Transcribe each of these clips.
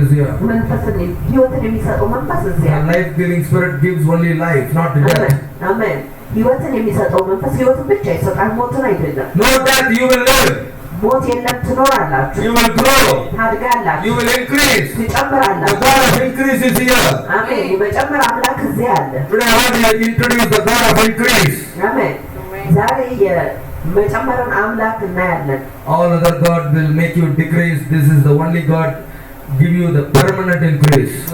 is here. The life-giving Spirit gives only life, not death. Amen. No death, you will live. You will grow. You will increase. The God of increase is here. Today I want to introduce the God of increase. All other God will make you decrease. This is the only God give you the permanent increase.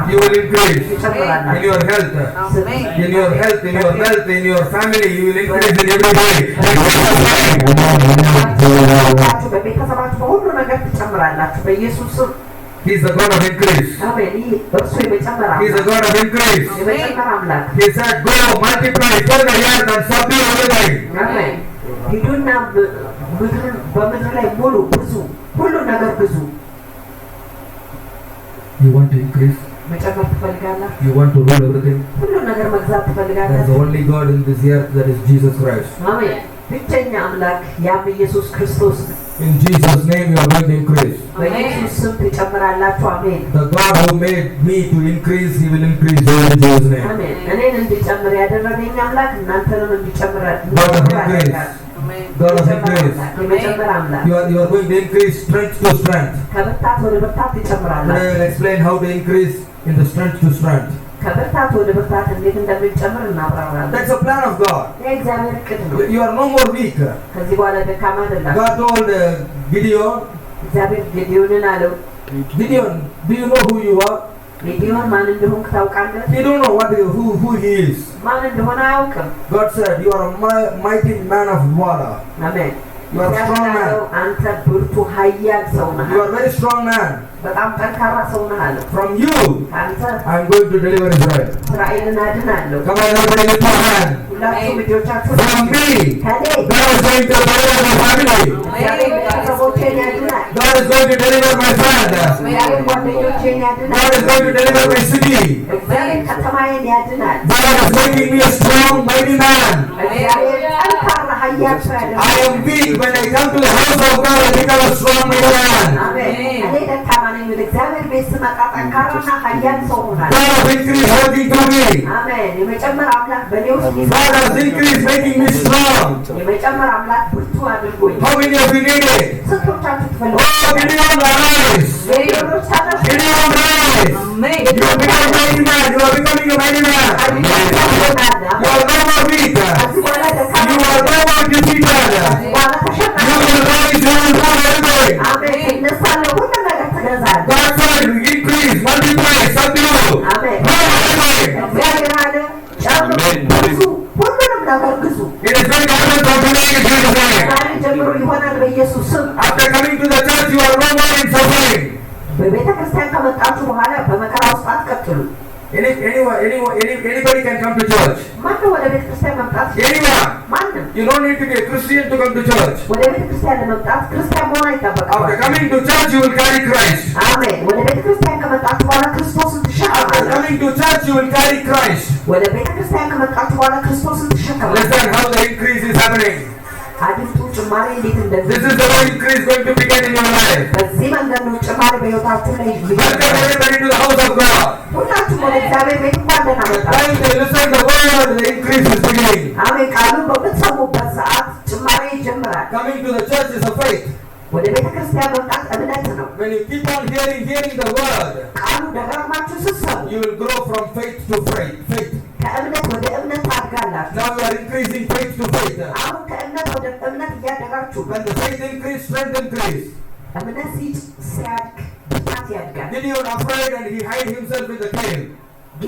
You will increase in your health, in your wealth, in your family. You will increase in every way. He is the God of increase. He is the God of increase. He said, go, multiply, fill the earth and subdue everything. You want to increase? You want to rule everything? There is only God in this earth, that is Jesus Christ. In Jesus' name you are going to increase. The God who made me to increase, He will increase you in Jesus' name. God of increase. You are going to increase strength to strength. Today I will explain how to increase in the strength to strength. That's a plan of God. You are no more weak. God told Gideon, do you know who you are? He don't know who he is. God said, you are a mighty man of water. Amen. You are a strong man. You are a very strong man. From you, I am going to deliver Israel. Come on, everybody, lift your hand. From me, God is going to deliver my family. God is going to deliver my friend. God is going to deliver my city. God is making me a strong, mighty man. I am weak. When I come to the house of God, I become a strong mighty man. God of increase working through me. God has increased making me strong. How many of you need it? Oh, Gideon, rise! Gideon, rise! You are becoming a mighty man. You are becoming a mighty man. You are no more weak. You are no more defeated. You will rise. You will do everything. God said, increase, multiply, subdue. It is very difficult from today in Jesus' name. After coming to the church, you are no more in suffering. Anybody can come to church. Anyone. You don't need to be a Christian to come to church. After coming to church, you will carry Christ. After coming to church, you will carry Christ. Listen how the increase is happening. This is the way increase going to begin in your life. Welcome everybody to the house of God. The time they listen the word, the increase is beginning. Coming to the church is a faith. When you keep on hearing the word, you will grow from faith to faith. Now you are increasing faith to faith. When the faith increase, strength increase. Gideon afraid and he hid himself in the cave. Who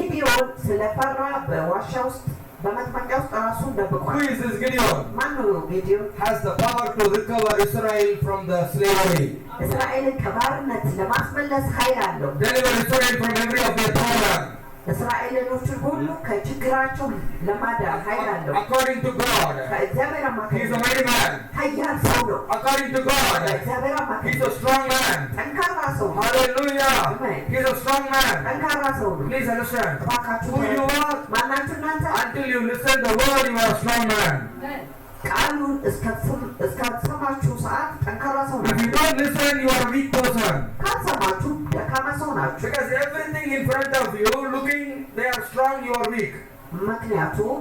is this Gideon? Has the power to recover Israel from the slavery. Deliver Israel from every of their problem. According to God, he is a mighty man. According to God, he is a strong man. Hallelujah. He is a strong man. Please understand who you are. Until you listen the word, you are a strong man. ቃሉን እስከሰማችሁ ሰዓት ጠንካራ ሰው ናችሁ። If you don't listen, you are a weak person. ካልሰማችሁ ደካማ ሰው ናችሁ። Because everything in front of you, looking, they are strong, you are weak. ምክንያቱም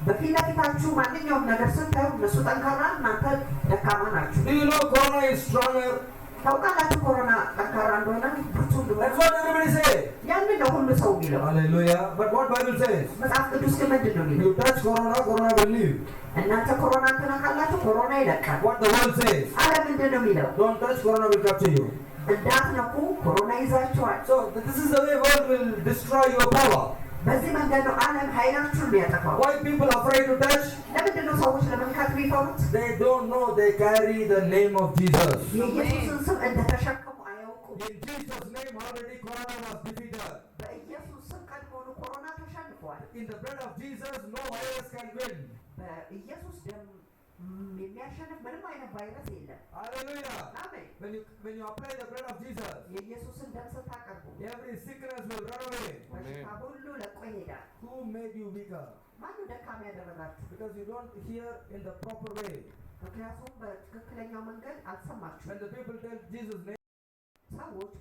በፊት ለፊታችሁ ማንኛውም ነገር ስታዩ እነሱ ጠንካራ እናንተ ደካማ ናችሁ። Do you know Corona is stronger? ታውቃላችሁ ኮሮና ጠንካራ እንደሆነ ብርቱ እንደሆነ። That's what everybody say. ያንን ነው ሁሉ ሰው የሚለው። Hallelujah. But what Bible says? መጽሐፍ ቅዱስ ግን ምንድን ነው የሚለው? You touch Corona, Corona will leave. እናንተ ኮሮና ትነካላችሁ፣ ኮሮና ይለቃል። What the world says? ዓለም ምንድን ነው የሚለው? Don't touch, Corona will capture you. እንዳትነኩ ኮሮና ይዛችኋል። So this is the way world will destroy your power. በዚህ መንገድ ነው ዓለም ኃይላችሁን የሚያጠፋው። Why people afraid to touch? ለምንድን ነው ሰዎች ለመንካት የሚፈሩት? They don't know they carry the name of Jesus. የኢየሱስን ስም እንደተሸከሙ አያውቁም። In Jesus' name already Corona was defeated. በኢየሱስ ስም ቀድሞውኑ ኮሮና ተሸንፏል። In the blood of Jesus, no virus can win. በኢየሱስ ደም የሚያሸንፍ ምንም አይነት ቫይረስ የለም። Hallelujah. አሜን። When you apply the blood of Jesus, የኢየሱስን ደም ስታቀርቡ every sickness will run away. በሽታ ሁሉ ለቆ ይሄዳል። Who made you weaker? ማነው ደካማ ያደረጋችሁ? Because you don't hear in the proper way. ምክንያቱም በትክክለኛው መንገድ አልሰማችሁም። When the people tell Jesus' name, ሰዎች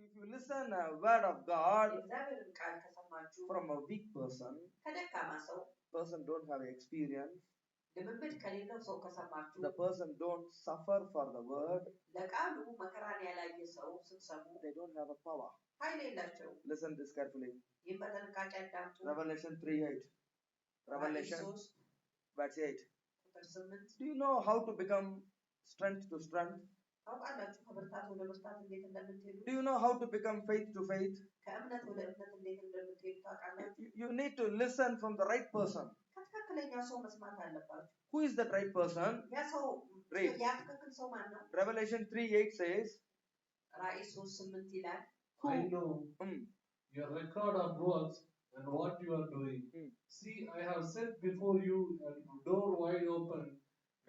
if you listen a word of God የእግዚአብሔርን ቃል ከሰማችሁ from a weak person don't have experience, ልምምድ ከሌለው ሰው ከሰማችሁ the person don't suffer for the word, ለቃሉ መከራን ያላየ ሰው ስትሰሙ they don't have a power. ኃይል የላቸው። Listen this carefully. ይህን በጥንቃቄ አዳምጡ። Revelation 3:8. Revelation verse 8. ቁጥር 8 Do you know how to become strength to strength? ታውቃላችሁ ከብርታት ወደ ብርታት እንዴት እንደምትሄዱ? Do you know how to become faith to faith? ከእምነት ወደ እምነት እንዴት እንደምትሄዱ ታውቃላችሁ? You need to listen from the right person. ከትክክለኛው ሰው መስማት አለባችሁ። Who is that right person? ያ ሰው Read. ያ ትክክል ሰው ማን ነው? Revelation 3:8 says, ራእይ 3:8 ይላል I know your record of works and what you are doing. See, I have set before you a door wide open,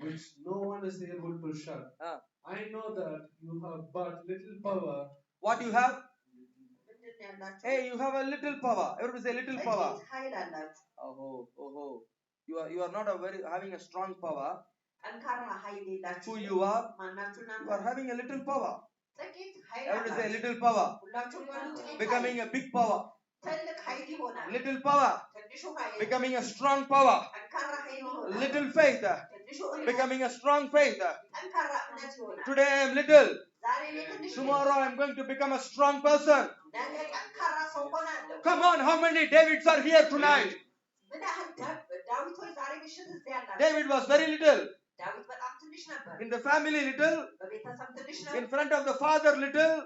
which no one is able to shut. I know that you have but little power. What you have? Hey, you have a little power. Everybody say little power. Oh. You are not having a strong power. Who you are? You are having a little power. Everybody say little power. Becoming a big power. Little power. Becoming a strong power. Little faith. Becoming a strong faith. Today I am little. Tomorrow I am going to become a strong person. Come on, how many Davids are here tonight? David was very little. In the family little. In front of the father little.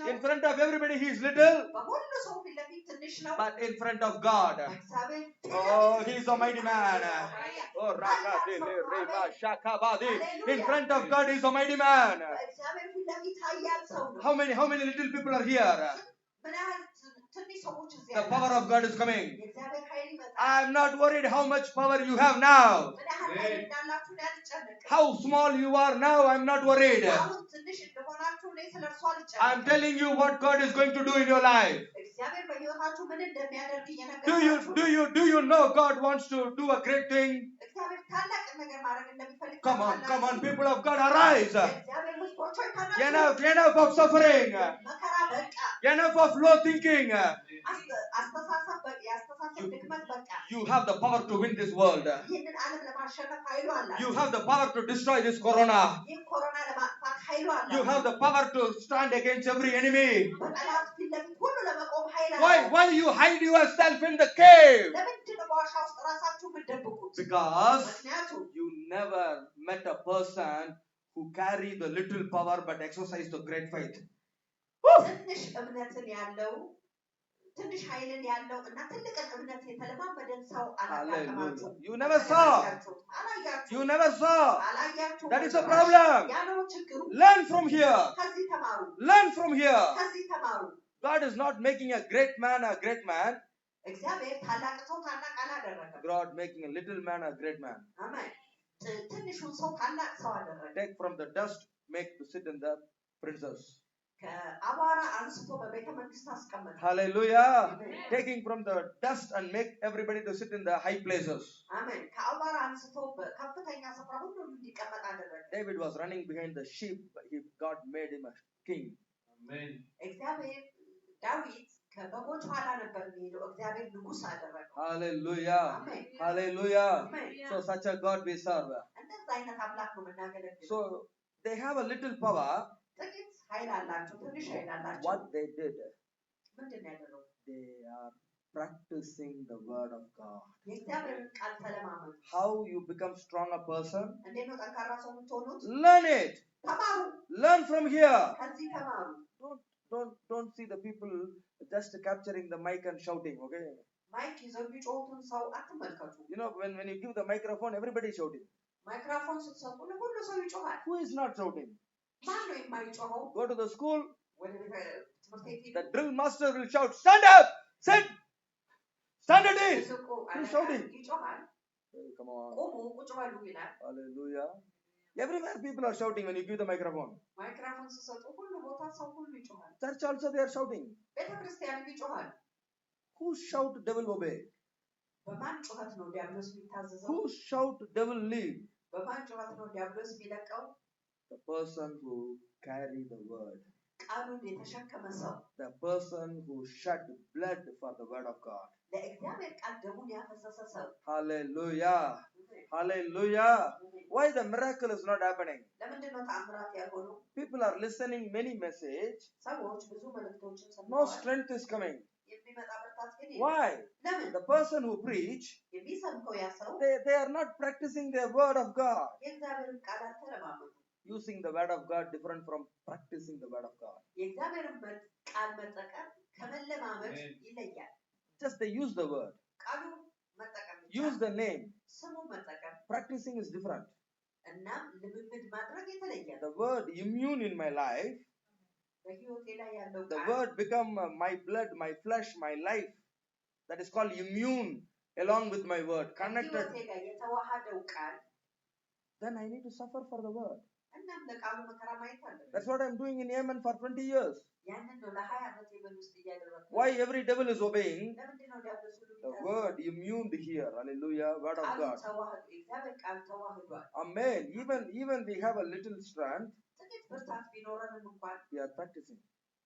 In front of everybody he is little. But in front of God, oh, he is a mighty man. Oh, in front of God he is a mighty man. How many little people are here? The power of God is coming. I am not worried how much power you have now. How small you are now, I am not worried. I am telling you what God is going to do in your life. Do you know God wants to do a great thing? Come on, people of God, arise. Enough of suffering. Enough of low thinking. You have the power to win this world. You have the power to destroy this corona. You have the power to stand against every enemy. Why you hide yourself in the cave? Because you never met a person who carry the little power but exercise the great faith. Hallelujah. You never saw. That is a problem. Learn from here. God is not making a great man a great man. God making a little man a great man. ትንሹን ሰው ታላቅ ሰው አደረገ። Take from the dust, make to sit in the princes. ከአቧራ አንስቶ በቤተ መንግስት አስቀመጠ። Hallelujah. Taking from the dust and make everybody to sit in the high places. አሜን። ከአቧራ አንስቶ በከፍተኛ ስፍራ ሁሉ እንዲቀመጥ አደረገ። David was running behind the sheep, but God made him a king. Amen. እግዚአብሔር ዳዊት ከበጎች ኋላ ነበር የሚሄደው፣ እግዚአብሔር ንጉስ አደረገው። Hallelujah. አሜን። Hallelujah. አሜን። So such a God we serve. እንደዛ አይነት አምላክ ነው የምናገለግለው። So they have a little power. ጥቂት ኃይል አላቸው፣ ትንሽ ኃይል አላቸው። What they did, ምንድን ነው ያደረጉት? they are practicing the word of God. የእግዚአብሔርን ቃል ተለማመዱ። How you become stronger person? እንዴት ነው ጠንካራ ሰው የምትሆኑት? Learn it. ተማሩ። Learn from here. ከዚህ ተማሩ። Don't see the people just capturing the mic and shouting, okay? ማይክ ይዘው የሚጮሁትን ሰው አትመልከቱ። You know, when you give the microphone, everybody is shouting. ማይክሮፎን ስትሰጡ ሁሉ ሰው ይጮሃል። Who is not shouting? ማን ነው የማይጮኸው? Go to the school, ወደ ትምህርት ቤት the drill master will shout, stand up, sit, stand at ease. Who is shouting? ይጮሃል። Hey, come on. ቆሙ፣ ቁጭ በሉ ይላል። Hallelujah. Everywhere people are shouting when you give the microphone. ማይክሮፎን ስትሰጡ ሁሉ ቦታ ሰው ሁሉ ይጮሃል። Church also they are shouting. ቤተክርስቲያንም ይጮሃል። Who shout, devil obey? በማን ጩኸት ነው ዲያብሎስ የሚታዘዘው? Who shout, devil leave? በማን ጩኸት ነው ዲያብሎስ የሚለቀው? The person who carry the word. ቃሉን የተሸከመ ሰው። The person who shed blood for the word of God. ለእግዚአብሔር ቃል ደሙን ያፈሰሰ ሰው። Hallelujah. Hallelujah. Why the miracle is not happening? ለምንድን ነው ተአምራት ያልሆነው? People are listening many message. ሰዎች ብዙ መልእክቶችን No ሰምተዋል። strength is coming. የሚመጣ ብርታት ግን የለም። Why? ለምን? The person who preach, የሚሰብከው ያ ሰው they are not practicing the word of God. የእግዚአብሔርን ቃል አልተለማመዱ። Using the word of God different from practicing the word of God. የእግዚአብሔርን ቃል መጠቀም ከመለማመድ ይለያል። Just they use the word. ቃሉ መጠቀም Use the name. ስሙ መጠቀም Practicing is different. እናም ልምምድ ማድረግ የተለየ ነው። The word immune in my life, በህይወቴ ላይ ያለው the ቃል word become my blood, my flesh, my life. That is called immune along with my word. Connected. በህይወቴ ላይ የተዋሃደው ቃል Then I need to suffer for the word. እናም ለቃሉ መከራ ማየት አለብን። That's what I'm doing in Yemen for 20 years. ያንን ነው ለ20 ዓመት የመን ውስጥ እያደረኩ። Why every devil is obeying? ለምንድን ነው ዲያብሎስ ሁሉ The word immuned here. Hallelujah. Word of ቃሉ God. ተዋህዶ የእግዚአብሔር ቃል ተዋህዷል። Amen. Even we have a little strength. ጥቂት ብርታት ቢኖረንም እንኳን We are practicing.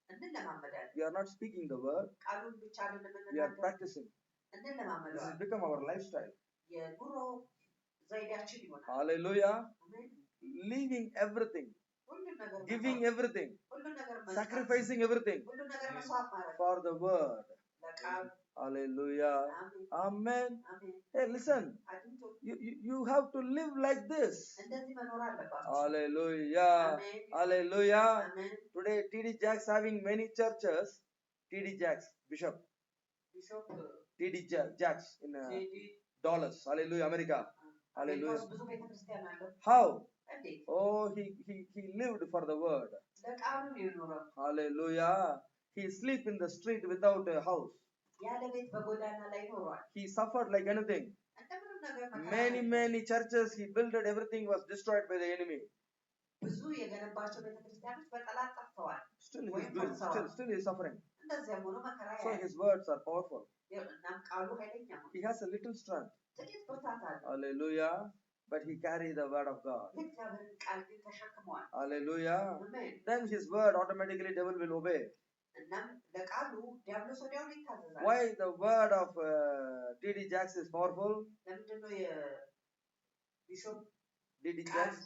እንለማመዳለን። We are not speaking the word. ቃሉን ብቻ We are ለምንናገር practicing. This has እንለማመዳለን። become our lifestyle. የኑሮ ዘይቤያችን ይሆናል። Hallelujah. አሜን። Leaving everything. ሁሉን ነገር Giving መተው፣ everything. ሁሉን ነገር መስጠት፣ Sacrificing everything ሁሉን ነገር መስዋዕት ማድረግ for the word. ለቃሉ። Hallelujah. አሜን Amen. አሜን። Hey, listen. አድምጡ። You have to live like this. እንደዚህ መኖር አለባችሁ። Hallelujah. አሜን Hallelujah. አሜን። Today, TD Jakes having many churches. TD Jakes, Bishop. ቢሾፕ TD Jakes in ቴዲ dollars. Hallelujah, America. አሜሪካ Hallelujah. ውስጥ ብዙ ቤተክርስቲያን አለ። How? እንዴት? Oh, he lived for the word. ለቃሉ ነው የኖረው። Hallelujah. He sleep in the street without a house. ያለ ቤት በጎዳና ላይ ኖሯል። He suffered like anything. እንደምንም ነገር መከራ Many churches he built, everything was destroyed by the enemy. ብዙ የገነባቸው ቤተክርስቲያኖች በጠላት ጠፍተዋል። Still he is doing, still he is suffering. እንደዚያም ሆኖ መከራ So ያያል። his words are powerful. እናም ቃሉ ኃይለኛ ነው። He has a little strength. ጥቂት ብርታት አለ። Hallelujah. But he carried the word of God. የእግዚአብሔርን ቃል ግን ተሸክመዋል። Hallelujah. አሜን። Then his word automatically devil will obey. እናም ለቃሉ ዲያብሎስ ወዲያውኑ ይታዘዛል። Why the word of TD Jakes is powerful? ለምንድን ነው የቢሾፕ TD ቃል Jakes?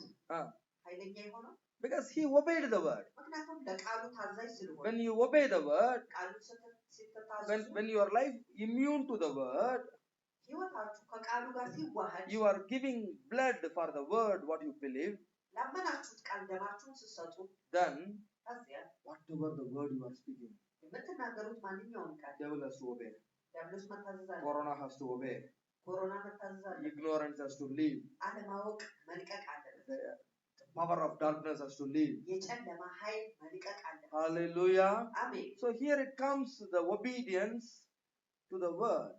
ኃይለኛ የሆነው? Because he obeyed the word. ምክንያቱም ለቃሉ ታዛዥ ስለሆነ። When you obey the word, ቃሉ ስትታዘዙ when your life immune to the word, ህይወታችሁ ከቃሉ ጋር ሲዋሃድ you are giving blood for the word what you believe, ላመናችሁት ቃል ደማችሁን ስትሰጡ then ከዚያ whatever the word you are speaking, የምትናገሩት ማንኛውም ቃል devil has to obey. ዲያብሎስ መታዘዝ አለ። Corona has to obey. ኮሮና መታዘዝ አለ። Ignorance has to leave. አለማወቅ መልቀቅ አለበት። The power of darkness has to leave. የጨለማ ኃይል መልቀቅ አለበት። Hallelujah. አሜን። So here it comes the obedience to the word.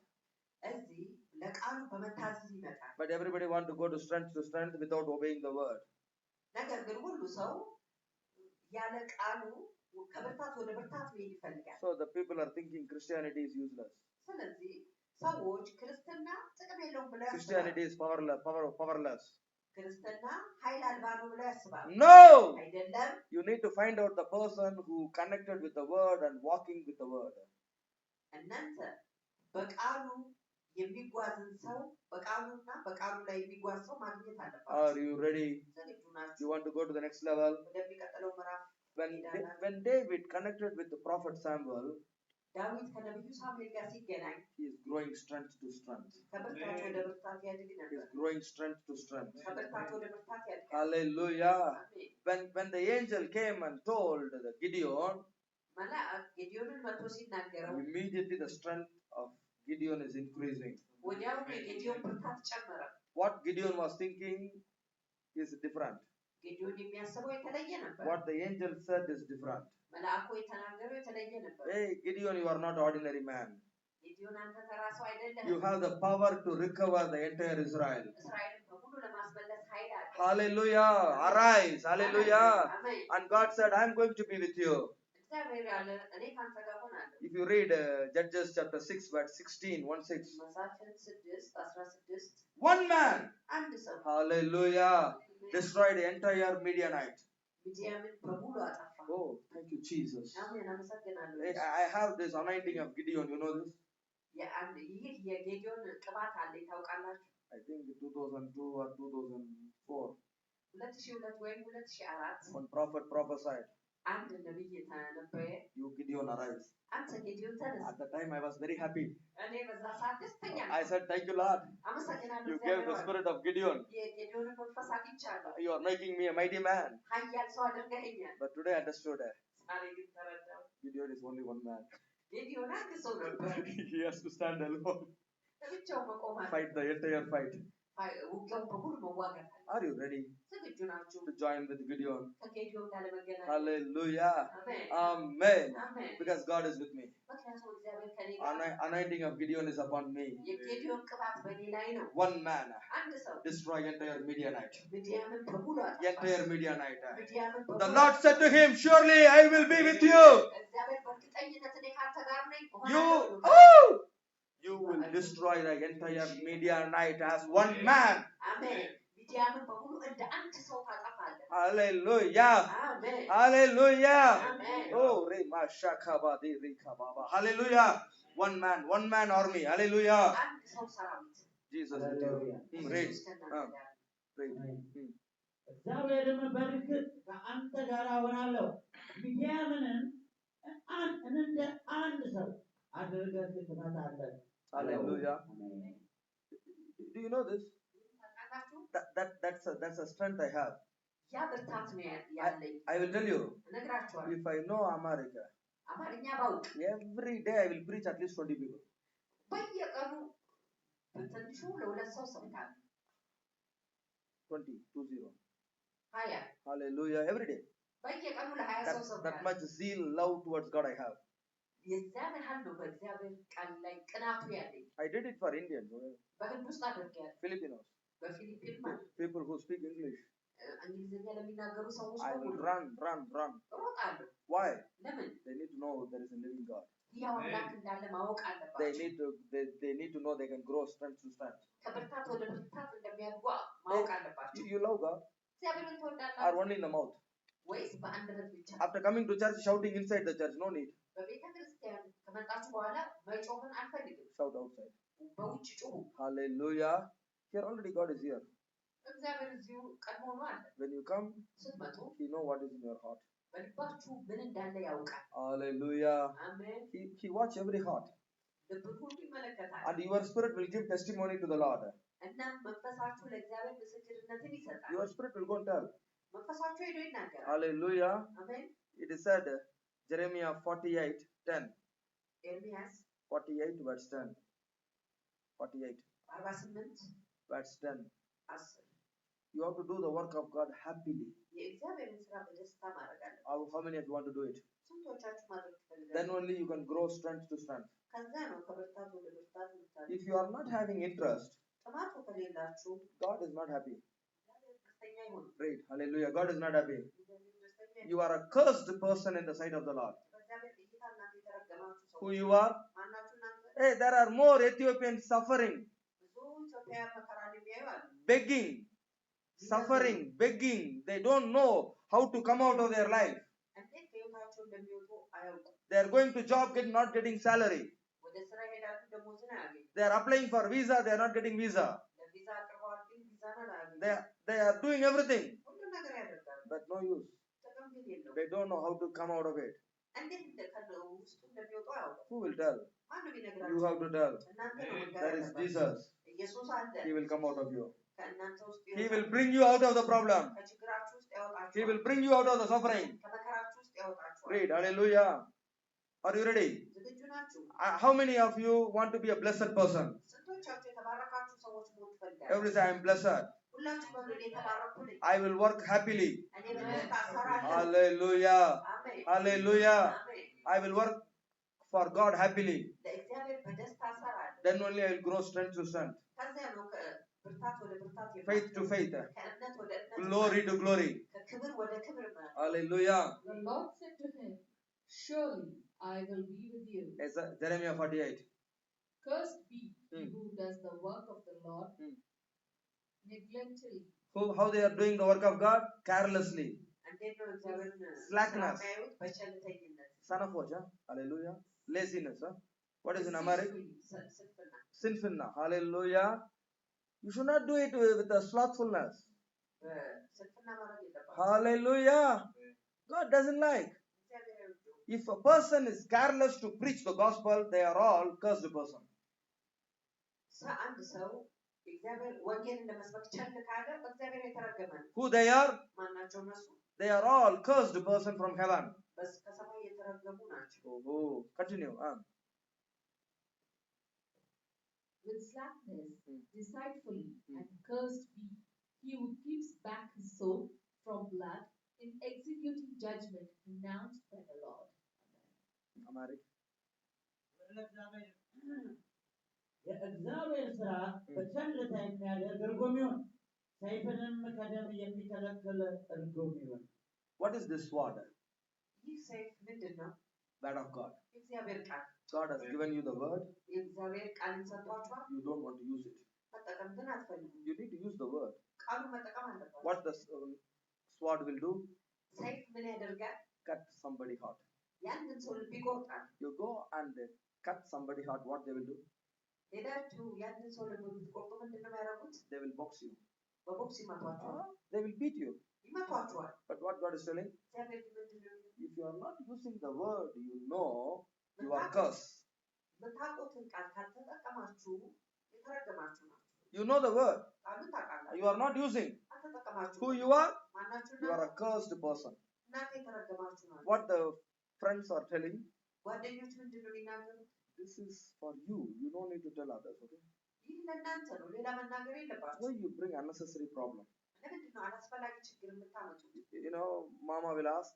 እዚህ But everybody want to go to strength without obeying the word. So the people are thinking Christianity is useless. Christianity is powerless. No! You need to find out the person who connected with the word and walking with the word. Are you ready? You want to go to the next level? When David connected with the prophet Samuel, he is growing strength to strength. He is growing strength to strength. Hallelujah. When the angel came and told the Gideon, immediately the strength of Gideon is increasing. What Gideon was thinking is different. What the angel said is different. Hey, Gideon, you are not ordinary man. You have the power to recover the entire Israel. Hallelujah. Arise. Hallelujah. And God said, I am going to be with you. If you read Judges chapter 6 verse 16, 1-6. One man. Hallelujah. Destroyed the entire Midianite. Oh, thank you, Jesus. I have this anointing of Gideon. You know this? I think 2002 or 2004. When prophet prophesied, you Gideon arise. At the time I was very happy. I said, thank you, Lord. You gave the spirit of Gideon. You are making me a mighty man. But today I understood Gideon is only one man. He has to stand alone. Fight the entire fight. Are you ready to join with Gideon? Hallelujah. Amen. Because God is with me. Anointing of Gideon is upon me. One man destroy entire Midianite. Entire Midianite. The Lord said to him, surely I will be with you. You will destroy the entire Midianite as one man. Hallelujah. Amen. Hallelujah. Amen. Oh, hallelujah. One man army. Hallelujah. Jesus with you. Read. እግዚአብሔርም በርግጥ ከአንተ ጋር እሆናለሁ ሚዲያምንን እንደ አንድ ሰው አድርገህ ትመታለህ። Hallelujah. Do you know this? That's a strength I have. I will tell you. If I know America, every day I will preach at least 20 people. 20. Hallelujah. Every day. That much zeal, love towards God I have. I did it for Indians. Filipinos. People who speak English. I will run. Why? They need to know there is a living God. They need to know they can grow strength to strength. You love God? Or only in the mouth? After coming to church, shouting inside the church, no need. Shout outside. Hallelujah. Here already God is here. When you come, He knows what is in your heart. Hallelujah. Amen. He watch every heart. And your spirit will give testimony to the Lord. Your spirit will go and tell. Hallelujah. Amen. It is said, Jeremiah 48:10. 48 verse 10. 48 verse 10. You have to do the work of God happily. How many of you want to do it? ስንቶቻችሁ ማድረግ Then ትፈልጋላችሁ? only you can grow strength to strength. ከዛ ነው ከብርታት ወደ ብርታት የምታድጉት። If you are not having interest, ጥማቱ ከሌላችሁ God is not happy. እግዚአብሔር ደስተኛ አይሆንም። Great. Hallelujah. God is not happy. እግዚአብሔር ደስተኛ አይሆንም። You are a cursed person in the sight of the Lord. በእግዚአብሔር እይታ እናንተ የተረገማችሁ ሰዎች Who you are? ማናችሁ እናንተ? Hey, there are more Ethiopians suffering, ብዙ ኢትዮጵያውያን መከራን የሚያዩ አሉ። begging, suffering, begging. They don't know how to come out of their life. እንዴት ከህይወታቸው እንደሚወጡ አያውቁም። They are going to job, not getting salary. ወደ ስራ ይሄዳሉ፣ ደሞዝን አያገኙም። They are applying for visa, they are not getting visa. ለቪዛ አቅርበዋል፣ ግን ቪዛን አላገኙም። They are doing everything, ሁሉም ነገር ያደርጋሉ፣ but no use. ጥቅም ግን የለውም። They don't know how to come out of it. እንዴት ውስጡ እንደሚወጡ አያውቁም። Who will tell? ማንም You ይነግራችሁ? have to tell. እናንተ ነው መንገር That is ያለባችሁ። Jesus. ኢየሱስ አለ፣ He will come out of you. ከእናንተ ውስጥ He ይወጣል። will bring you out of the problem. ከችግራችሁ ውስጥ ያወጣችኋል። He will bring you out of the suffering. ከመከራችሁ ውስጥ ያወጣችኋል። Read. Hallelujah. Are you ready? ዝግጁ ናችሁ? How many of you want to be a blessed person? ስንቶቻችሁ የተባረካችሁ ሰዎች መሆን ትፈልጋላችሁ? Every say I am blessed. ሁላችሁ በሙሉ እኔ የተባረኩ ነኝ። I will work happily. እኔ በደስታ እሰራለሁ። Hallelujah. አሜን። Hallelujah. አሜን። I will work for God happily. ለእግዚአብሔር በደስታ እሰራለሁ። Then only I will grow strength to strength. ከዚያ ነው ከብርታት ወደ ብርታት Faith to faith. ከእምነት ወደ እምነት Glory to glory. ከክብር ወደ ክብር ማለት Hallelujah. The Lord said to him, surely I will be with you. Yes, Jeremiah 48. Cursed be he Hmm. who does the work of the Lord Hmm. neglectfully. How they are doing the work of God? Carelessly. እንዴት ነው እግዚአብሔርን Slackness. ስራ የሚያዩት? በቸልተኝነት። Son of what? Hallelujah. Laziness. What is in Amharic? ስንፍና። Sinfulness. Hallelujah. You should not do it with a slothfulness. ስንፍና ማድረግ የለባችሁም። Hallelujah. God doesn't like. እግዚአብሔር አይወደውም። If a person is careless to preach the gospel, they are all cursed person. አንድ ሰው እግዚአብሔር ወንጌልን ለመስበክ ቸል ካለ በእግዚአብሔር የተረገመ ነው። Who they are? ማናቸው እነሱ? They are all cursed person from heaven. ከሰማይ የተረገሙ ናቸው። Oh, continue. With slackness, Hmm. deceitfully, Hmm. and cursed be he who keeps back his soul from blood in executing judgment pronounced by the Lord. Amharic. የእግዚአብሔር ስራ በቸልታ የሚያደርግ እርጉም ይሁን፣ ሰይፍንም ከደም የሚከለክል እርጉም ይሁን። What is this word? ይህ ሰይፍ ምንድን ነው? Word of God. የእግዚአብሔር ቃል። God has given you the word. የእግዚአብሔር ቃልን ሰጥቷችኋል፣ You don't want to use it. መጠቀም ግን አትፈልጉም። You need to use the word. ቃሉ መጠቀም አለባችሁ። What the sword will do? ሰይፍ ምን ያደርጋል? Cut somebody heart. ያንን ሰው ልብ ይቆርጣል። You go and cut somebody heart. What they will do? ሄዳችሁ ያንን ሰው ልብ ብትቆርጡ ምንድን ነው የሚያደርጉት? They will box you. በቦክስ ይመቷችኋል፣ They will beat you. ይመቷችኋል። But what God is telling? እግዚአብሔር ግን ምንድን ነው የሚለው? If you are not using the word, you know you are cursed. የምታውቁትን ቃል ካልተጠቀማችሁ የተረገማችሁ ናችሁ። You know the word. ቃሉን ታውቃላችሁ፣ You are not using. አልተጠቀማችሁም። Who you are? ማናችሁ You are እናንተ? a cursed person. እናንተ የተረገማችሁ ናችሁ። What the friends are telling? ጓደኞች ምንድን ነው የሚናገሩት? This is for you. You don't need to tell others. Okay? ይህ ለእናንተ ነው፣ ሌላ መናገር የለባችሁ። Why you bring unnecessary problem? ለምንድን ነው አላስፈላጊ ችግር የምታመጡት? You know, Mama will ask.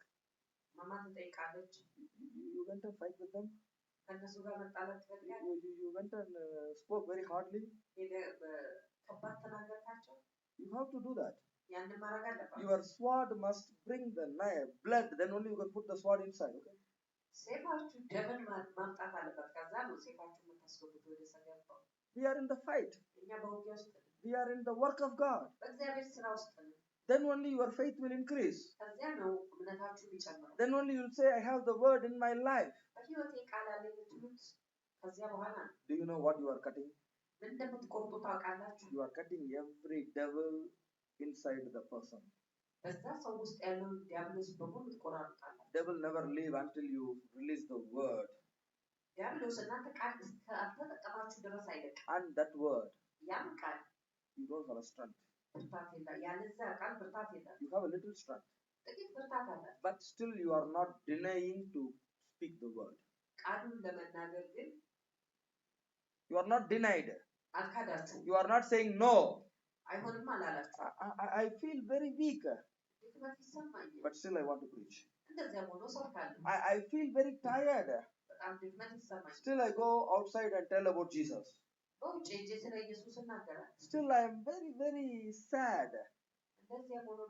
ማማ ትጠይቃለች፣ You went and fight with them. ከእነሱ ጋር መጣላት ትፈልጋለች? You went and spoke very hardly. ሄደህ በከባድ ተናገርካቸው? You have to do that. ያንን ማድረግ አለባችሁ። Your sword must bring the knife, blood. Then only you can put the sword inside. Okay? ሴፋችሁ ደምን ማምጣት አለበት። ከዛ ነው ሴፋችሁ የምታስገቡት ወደ ሰገባው። We are in the fight. እኛ በውጊያ ውስጥ ነን፣ We are in the work of God. በእግዚአብሔር ስራ ውስጥ ነን። Then only your faith will increase. ከዚያ ነው እምነታችሁ የሚጨምረው። Then only you will say, I have the word in my life. በህይወቴ ቃል አለ የምትሉት ከዚያ በኋላ ነው። Do you know what you are cutting? ምን እንደምትቆርጡ ታውቃላችሁ? You are cutting every devil inside the person. በዛ ሰው ውስጥ ያለውን ዲያብሎስ በሙሉ ትቆራርጣላችሁ። Devil never leave until you release the word. ዲያብሎስ እናንተ ቃል እስካልተጠቀማችሁ ድረስ አይለቅም። And that word, ያም ቃል you don't have a strength. ብርታት የለም። ያለዛ ቃል ብርታት የለም። You have a little strength. ጥቂት ብርታት አለ። But still you are not denying to speak the word. ቃሉን ለመናገር ግን You are not denied. አልካዳችሁም። You are not saying no. አይሆንም አላላችሁ። I feel very weak. ድክመት ይሰማኛል፣ But still I want to preach. እንደዚያም ሆኖ እሰብካለሁ። I feel very tired. በጣም ድክመት ይሰማኛል። Still I go outside and tell about Jesus. በውጭ ሄጄ ስለ ኢየሱስ እናገራለሁ። Still I am very, very sad. እንደዚያም ሆኖ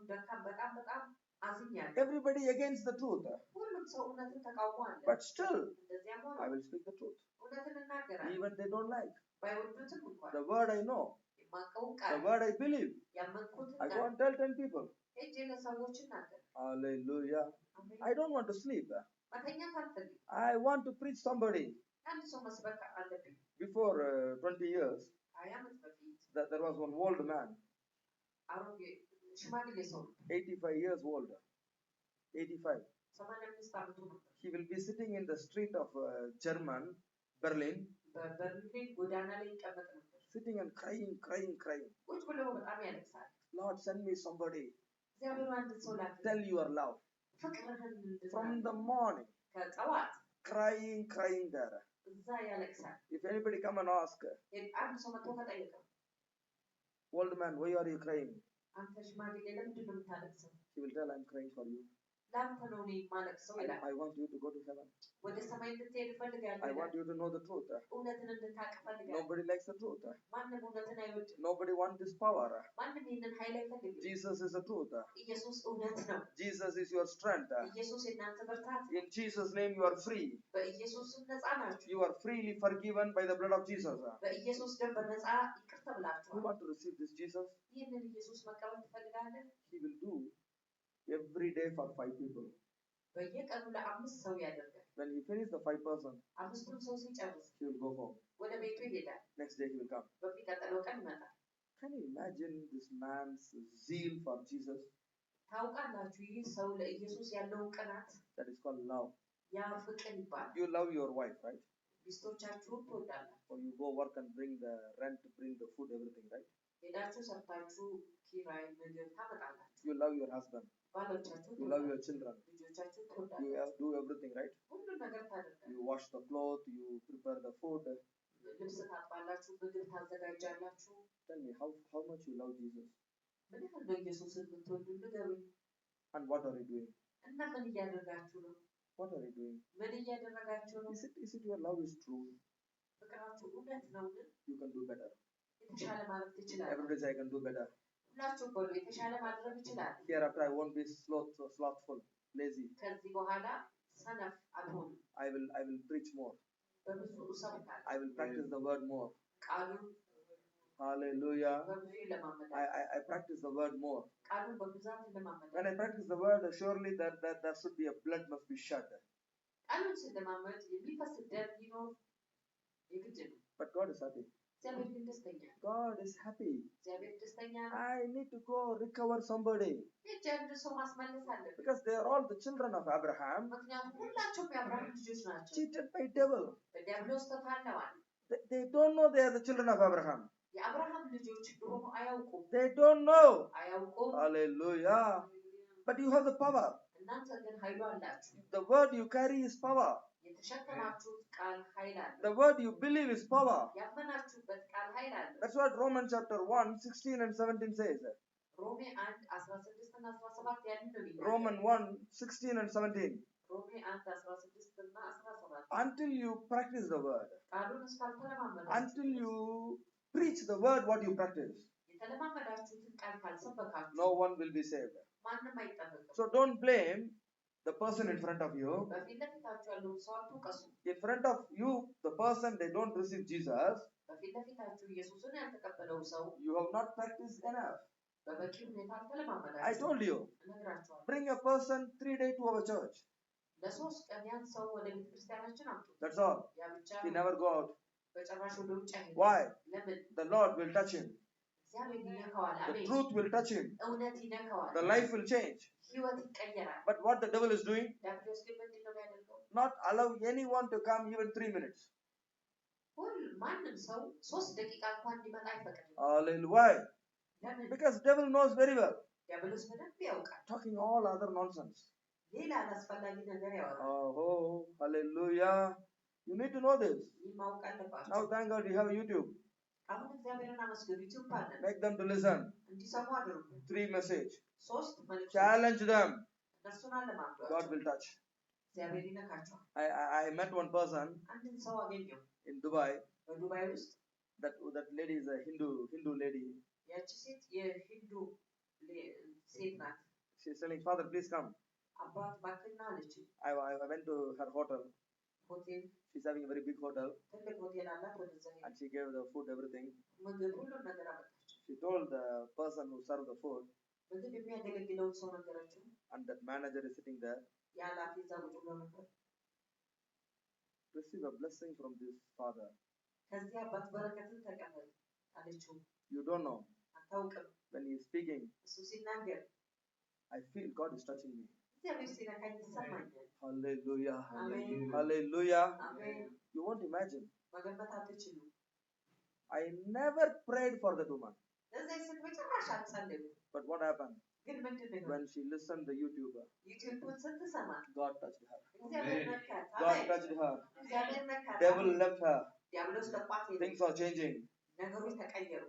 በጣም አዝኛለሁ። Everybody against the truth. ሁሉም ሰው እውነትን ተቃውሞ አለ። But still, እንደዚያም ሆኖ I will speak the truth. እውነትን እናገራለሁ። Even they don't like. ባይወዱትም እንኳን The word I know. የማውቀውን The ቃል word I believe. ያመንኩትን I go ቃል and tell 10 people. ሄጄ ለሰዎች እናገር። Hallelujah. አሜን። I don't want to sleep. መተኛት አልፈልግም። I want to preach somebody. አንድ ሰው መስበክ አለብኝ። Before 20 years, 20 ዓመት በፊት that there was one old man, አሮጌ ሽማግሌ ሰው 85 years old. 85. 85 ዓመቱ ነበር። He will be sitting in the street of German, Berlin, በበርሊን ጎዳና ላይ ይቀመጥ ነበር። sitting and crying. ቁጭ ብሎ በጣም ያለቅሳል። Lord, send me somebody. እግዚአብሔር አንድ ሰው ላክ። Tell your love. ፍቅርህን From the morning, ከጠዋት crying there. እዛ ያለቅሳል። If anybody come and ask, አንድ ሰው መጥቶ ከጠየቀው old man, why are you crying? አንተ ሽማግሌ ለምንድን ነው የምታለቅሰው? He will tell, I'm crying for you. ለአንተ ነው እኔ የማለቅሰው ይላል። I want you to go to heaven. ወደ ሰማይ እንድትሄድ እፈልጋለሁ I ይላል። want you to know the truth. እውነትን እንድታውቅ እፈልጋለሁ። Nobody likes the truth. ማንም እውነትን አይወድም። Nobody wants this power. ማንም ይህንን ኃይል አይፈልግም። Jesus is the truth. ኢየሱስ እውነት ነው። Jesus is your strength. ኢየሱስ የእናንተ ብርታት ነው። In Jesus' name you are free. በኢየሱስ ስም ነፃ ናችሁ። You are freely forgiven by the blood of Jesus. በኢየሱስ ደም በነፃ ይቅር You ተብላችኋል። want to receive this Jesus? ይህንን ኢየሱስ መቀበል ትፈልጋለህ? He will do every day for 5 people. በየቀኑ ለአምስት ሰው ያደርጋል። When he finishes the 5 person, አምስቱን ሰው ሲጨርስ he will go home. ወደ ቤቱ ይሄዳል። Next day he will come. በሚቀጥለው ቀን ይመጣል። Can you imagine this man's zeal for Jesus? ታውቃላችሁ ይህ ሰው ለኢየሱስ ያለውን ቅናት That is called love. ያ ፍቅር ይባላል። You love your wife, right? ሚስቶቻችሁን ትወዳላችሁ። Or you go work and bring the rent, bring the food, everything, right? ሄዳችሁ ሰርታችሁ ኪራይ ምግብ ታመጣላችሁ። You love your husband. ባሎቻችሁን You love ትወዳላችሁ። your children. ልጆቻችሁን You ትወዳላችሁ። do everything, right? ሁሉን ነገር ታደርጋላችሁ። You wash the clothes, you prepare the food. ልብስ ታጥባላችሁ፣ ምግብ ታዘጋጃላችሁ። Tell me, how much you love Jesus? ምን ያህል ነው ኢየሱስን የምትወዱ ንገሩኝ። And what are you doing? እና ምን እያደረጋችሁ ነው? What are you doing? ምን እያደረጋችሁ ነው? Is it your love is true? ፍቅራችሁ እውነት ነው? You can do better. የተሻለ ማድረግ ትችላለህ። Everybody say I can do better. ሁላችሁ በሉ የተሻለ ማድረግ ይችላል። Hereafter I won't be slothful, lazy. ከዚህ በኋላ ሰነፍ አልሆንም። I will preach more. በብዙ እሰብካለሁ። I will practice the word more. ቃሉን Hallelujah. በብዙ ይለማመዳል። I practice the word more. ቃሉን በብዛት ይለማመዳል። When I practice the word, surely there should be a blood must be shed. ቃሉን ስለማመድ የሚፈስ ደም ሊኖር የግድ ነው። But God is happy. እግዚአብሔር ግን ደስተኛ ነው። God is happy. እግዚአብሔር ደስተኛ ነው። I need to go recover somebody. ሄጄ አንድ ሰው ማስመለስ አለብን። Because they are all the children of Abraham, ምክንያቱም ሁላቸውም የአብርሃም ልጆች ናቸው። cheated by devil. በዲያብሎስ ተታለዋል። They don't know they are the children of Abraham. የአብርሃም ልጆች እንደሆኑ አያውቁም። They don't know. አያውቁም። Hallelujah. But you have the power. እናንተ ግን ኃይሉ አላችሁ። The word you carry is power. የተሸከማችሁት ቃል ኃይል አለ። The word you believe is power. ያመናችሁበት ቃል ኃይል አለ። That's what Romans chapter 1, 16 and 17 says. ሮሜ 1 16 እና 17 ያንን ነው የሚናገረው። Romans 1, 16 and 17. ሮሜ 1 16 እና 17 Until you practice the word. ቃሉን እስካልተለማመዳችሁ Until you preach the word what you practice. የተለማመዳችሁትን ቃል ካልሰበካችሁ No one will be saved. ማንም አይጠበቅም። So don't blame the person in front of you. በፊት ለፊታችሁ ያለውን ሰው አትውቀሱ። In front of you, the person they don't receive Jesus, በፊት ለፊታችሁ ኢየሱስን ያልተቀበለው ሰው you have not practiced enough. በበቂ ሁኔታ I አልተለማመዳችሁም። told you, እነግራችኋለሁ። bring a person 3 days to our church. ለሶስት ቀን ያን ሰው ወደ ቤተ ክርስቲያናችን አምጡ። That's all. ያ ብቻ He ነው። never go out. በጭራሽ ወደ ውጭ አይሄድም። Why? ለምን? The Lord will touch him. እግዚአብሔር ይነካዋል። The አሜን። truth will touch him. እውነት ይነካዋል። The life will change. ህይወት ይቀየራል። But what the devil is doing, ዲያብሎስ ግን ምንድን ነው የሚያደርገው? not allow anyone to come even 3 minutes. ማንም ሰው 3 ደቂቃ እንኳን እንዲመጣ አይፈቅድም። Hallelujah. Why? ለምን? Because devil knows very well. ዲያብሎስ በደንብ ያውቃል። Talking all other nonsense. ሌላ አላስፈላጊ ነገር ያወራል። Oh, hallelujah. You need to know this. ይህ ማወቅ አለባችሁ። Now thank God you have YouTube. አሁን እግዚአብሔርን አመስግኑ። ዩቲዩብ አለ። Make them to listen. እንዲሰሙ አድርጉ። 3 message. 3 መልእክቶች Challenge them. God will touch. I met one person in Dubai. That lady is a Hindu lady. She's telling, Father, please come. I went to her hotel. She's having a very big hotel. And she gave the food, everything. She told the person who served the food, and that manager is sitting there, receive a blessing from this father. You don't know. When he is speaking, I feel God is touching me. Hallelujah. Hallelujah. Hallelujah. Amen. You won't imagine. I never prayed for that woman. But what happened? When she listened to the YouTuber, God touched her. God touched her. Devil left her. Things are changing.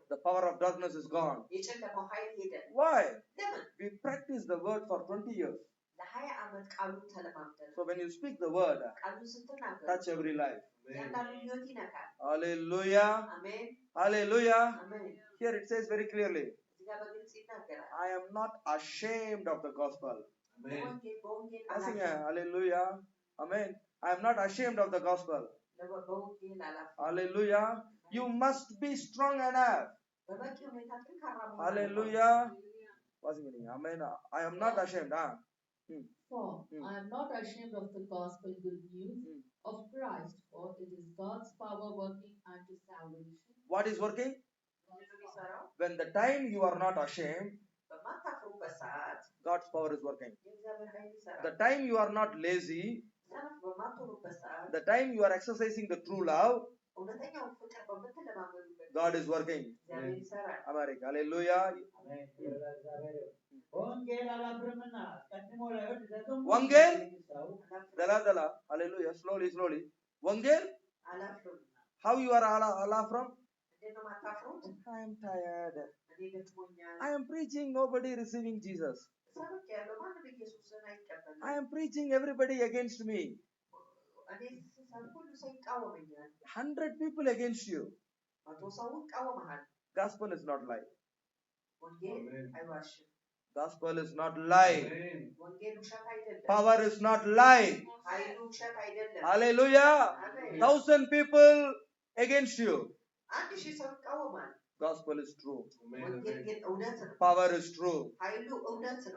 The power of darkness is gone. Why? We practice the word for 20 years. So when you speak the word, touch every life. Hallelujah. Hallelujah. Here it says very clearly, I am not ashamed of the gospel. Hallelujah. Amen. I am not ashamed of the gospel. Hallelujah. You must be strong enough. Hallelujah. What's the meaning? Amen. I am not ashamed. For I am not ashamed of the gospel good news of Christ, for it is God's power working unto salvation. What is working? When the time you are not ashamed, God's power is working. The time you are not lazy, the time you are exercising the true love, God is working. America. Hallelujah. Wangel? Dala. Hallelujah. Slowly. Wangel? How you are Allah from? I am tired. I am preaching, nobody receiving Jesus. I am preaching, everybody against me. 100 people against you. Gospel is not lie. Gospel is not lie. Power is not lie. Hallelujah. 1,000 people against you. Gospel is true. Power is true.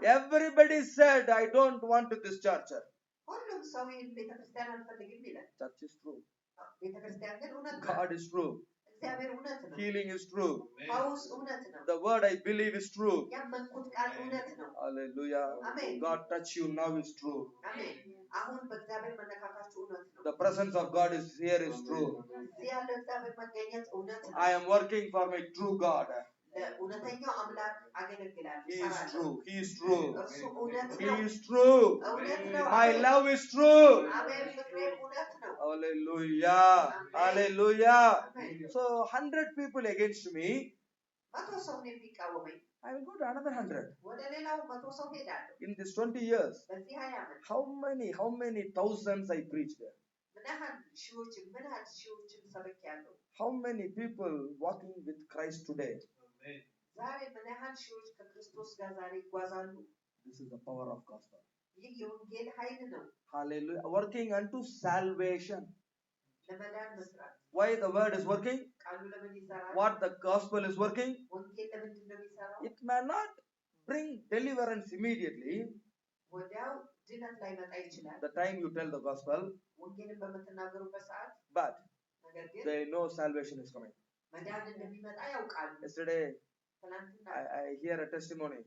Everybody said, I don't want this church. Church is true. God is true. Healing is true. The word I believe is true. Hallelujah. God touch you now is true. The presence of God is here is true. I am working for my true God. He is true. He is true. He is true. My love is true. Hallelujah. Hallelujah. So 100 people against me, I will go to another 100. In these 20 years, how many thousands I preached there? How many people walking with Christ today? This is the power of gospel. Hallelujah. Working unto salvation. Why the word is working? What the gospel is working? It may not bring deliverance immediately. The time you tell the gospel, but they know salvation is coming. Yesterday, I hear a testimony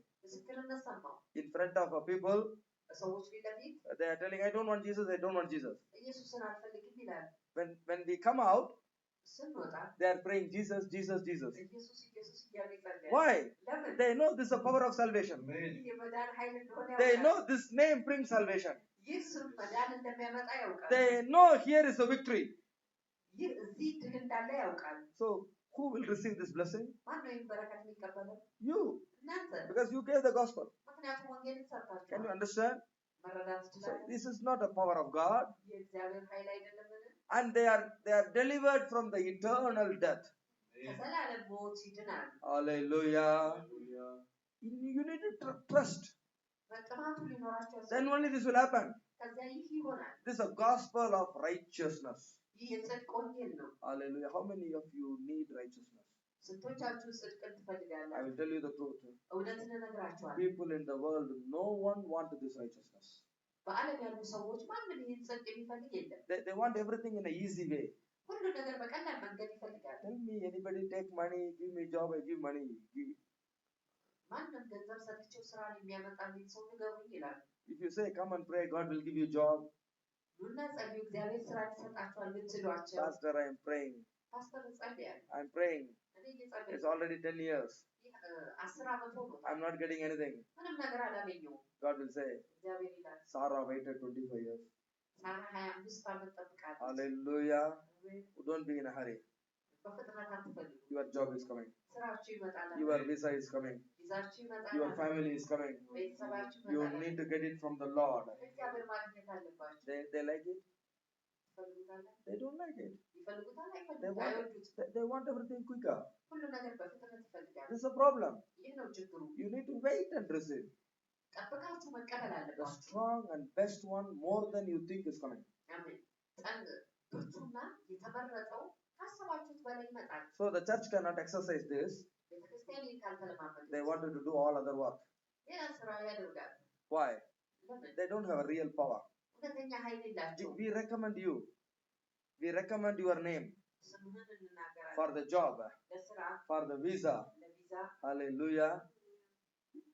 in front of people. They are telling, I don't want Jesus, I don't want Jesus. When we come out, they are praying Jesus, Jesus, Jesus. Why? They know this is the power of salvation. They know this name brings salvation. They know here is the victory. So, who will receive this blessing? You. Because you gave the gospel. Can you understand? መረዳት So ትችላለህ? this is not a power of God, የእግዚአብሔር ኃይል አይደለምን? and they are delivered from the eternal death. ከዘላለም ሞት ይድናል። Hallelujah. Hallelujah. You need to trust. መቀማቱ ሊኖራቸው Then only this will happen. ከዚያ ይህ ይሆናል። This is a gospel of righteousness. ይህ የጽድቅ ወንጌል ነው። Hallelujah. How many of you need righteousness? ስንቶቻችሁ ጽድቅን I ትፈልጋላችሁ? will tell you the truth. እውነትን እነግራችኋለሁ። People in the world, no one wants this righteousness. በዓለም ያሉ ሰዎች ማንም ይህን ጽድቅ የሚፈልግ የለም። They want everything in an easy way. ሁሉ ነገር በቀላል መንገድ ይፈልጋል። Tell me, anybody take money, give me job, I give money. ማንም ገንዘብ ሰጥቼው ስራን የሚያመጣልኝ ሰው ንገሩኝ ይላል። If you say, come and pray, God will give you job. ኑና ጸልዩ፣ እግዚአብሔር ስራ ይሰጣችኋል ብትሏቸው፣ Pastor, I am praying. ፓስተር ጸልያለሁ፣ I am praying. እኔ እየጸለይኩ It's already 10 years. 10 ዓመት ሆኖታል። I'm not getting anything. ምንም ነገር አላገኘሁም። God will say, እግዚአብሔር ይላል፣ Sarah waited 25 years. ሳራ 25 ዓመት ጠብቃለች። Hallelujah. Don't be in a hurry. በፍጥነት አትፈልጉ። Your job is coming. ስራችሁ ይመጣል። Your visa is coming. ቪዛችሁ ይመጣል። Your family is coming. ቤተሰባችሁ You ይመጣል። need to get it from the Lord. እግዚአብሔር ማግኘት አለባችሁ። They like it? ይፈልጉታል? They don't like it. ይፈልጉታል? They አይፈልጉም? want, አይወዱትም። they want everything quicker. ሁሉ ነገር በፍጥነት ይፈልጋል። This is a problem. ይህ ነው ችግሩ። You need to wait and receive. ጠብቃችሁ መቀበል The አለባችሁ። strong and best one, more than you think, is coming. አሜን። ብርቱና የተመረጠው ካሰባችሁት በላይ ይመጣል። So the church cannot exercise this. ቤተክርስቲያን ይህን ካልተለማመደች They wanted to do all other work. ሌላ ስራ ያደርጋል። Why? ለምን? They don't have a real power. እውነተኛ ኃይል የላቸውም። We recommend you. We recommend your name ስምህን እንናገራለን። for the job, ለስራ፣ for the visa. ለቪዛ። Hallelujah.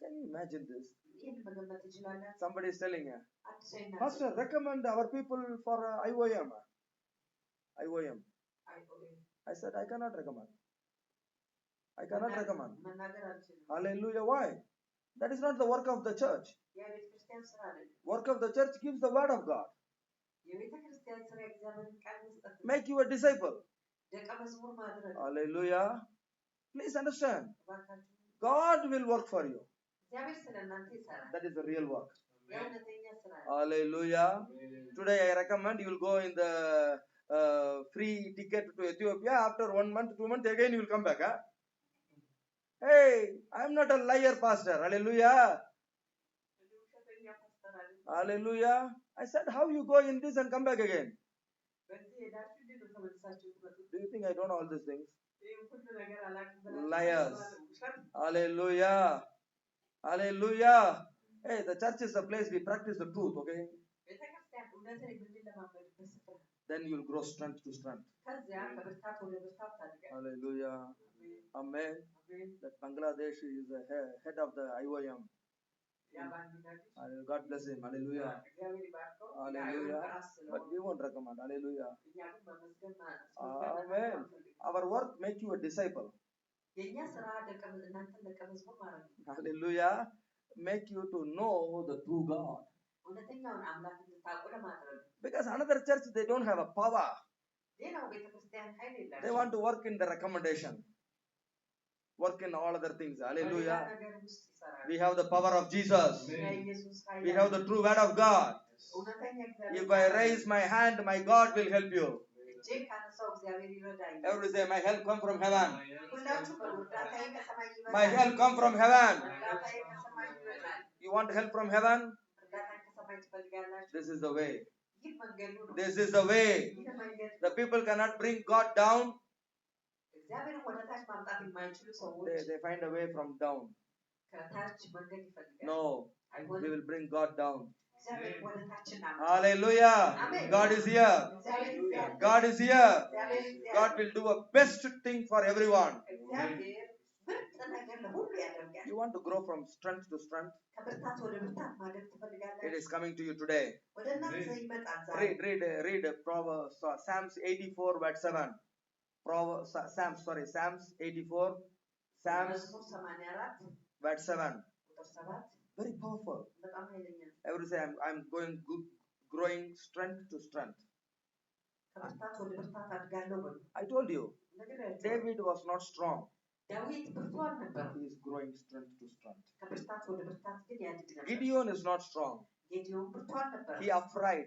Can you imagine this? ይህን መገመት ትችላላችሁ? Somebody is telling you, አንድ ሰው ይናገራል። Pastor, recommend our people for IOM. IOM. I said, I cannot recommend. I cannot recommend. መናገር አልችልም። Hallelujah. Why? That is not the work of the church. የቤተክርስቲያን ስራ አይደለም። Work of the church gives the word of God. የቤተክርስቲያን ስራ የእግዚአብሔርን ቃል መስጠት ነው። Make you a disciple. ደቀ መዝሙር ማድረግ። Hallelujah. Please understand. እባካችሁ God will work for you. እግዚአብሔር ስለ እናንተ ይሰራል። That is the real work. የእውነተኛ ስራ ነው። Hallelujah. Today I recommend you will go in the free ticket to Ethiopia. After 1 month, 2 months, again you will come back. Huh? Hey, I am not a liar, pastor. Hallelujah. ውሸተኛ ፓስተር አለ። Hallelujah. I said, how you go in this and come back again? በዚህ ሄዳችሁ እንዴት ነው ተመልሳችሁ ትመጡት? Do you think I don't know all these things? ይህን ሁሉ ነገር አላውቅም ብላችሁ Liars. ውሸት። Hallelujah. Hallelujah. Hey, the church is the place we practice the truth, okay? ቤተክርስቲያን እውነትን የምንለማመድበት ስፍራ። Then you will grow strength to strength. ከዚያ ከብርታት ወደ ብርታት ታድጋለህ። Hallelujah. Amen. አሜን። That Bangladesh is the head of the IOM. ያ ባንዲራችን God bless him. Hallelujah. እግዚአብሔር ይባርከው። Hallelujah. ራስ ስለሆነ But we won't recommend. Hallelujah. እኛ ግን መመስገን Amen. Our work make you a disciple. የእኛ ስራ እናንተን ደቀ መዝሙር ማድረግ ነው። Hallelujah. Make you to know the true God. እውነተኛውን አምላክ እንድታውቁ ለማድረግ ነው። Because another church, they don't have a power. ሌላው ቤተክርስቲያን ኃይል They የላቸውም። want to work in the recommendation. Work in all other things. በሌላ Hallelujah. ነገር ውስጥ ይሰራል። We have the power of Jesus. የኢየሱስ ኃይል We have the true word of God. እውነተኛ እግዚአብሔር If I raise my hand, my God will help you. እጄን ካነሳው እግዚአብሔር ይረዳኛል። Everybody say, my help come from heaven. ሁላችሁ በሉ፣ እርዳታዬ ከሰማይ ይመጣል። My help come from heaven. እርዳታዬ ከሰማይ ይመጣል። You want help from heaven? እርዳታን ከሰማይ ትፈልጋላችሁ? This is the way. ይህ መንገዱ ነው። This is the way. ይህ መንገድ The people cannot bring God down. እግዚአብሔርን ወደ ታች ማምጣት የማይችሉ ሰዎች They find a way from down. ከታች መንገድ ይፈልጋሉ። No, አይሆንም። we will bring God down. እግዚአብሔርን ወደ ታች እናምጣ። Hallelujah. God is here. እግዚአብሔር ይዛል። God is here. እግዚአብሔር ይዛል። God will do a best thing for everyone. እግዚአብሔር ምርጥ ነገር ለሁሉ ያደርጋል። You want to grow from strength to strength? ከብርታት ወደ ብርታት ማደግ It ትፈልጋላችሁ? is coming to you today. ወደ እናንተ ይመጣል ዛሬ። Read Proverbs, Psalms 84 verse 7. Psalms 84, Psalms መዝሙር 84 verse 7. ቁጥር 7 Very powerful. በጣም ኃይለኛ ነው። Every say I'm going growing strength to strength. ከብርታት ወደ ብርታት አድጋለሁ በሉ። I told you, ነግሬያችኋለሁ። David was not strong. ዳዊት ብርቱ አልነበረም። He is growing strength to strength. ከብርታት ወደ ብርታት ግን ያድግ ነበር። Gideon is not strong. He afraid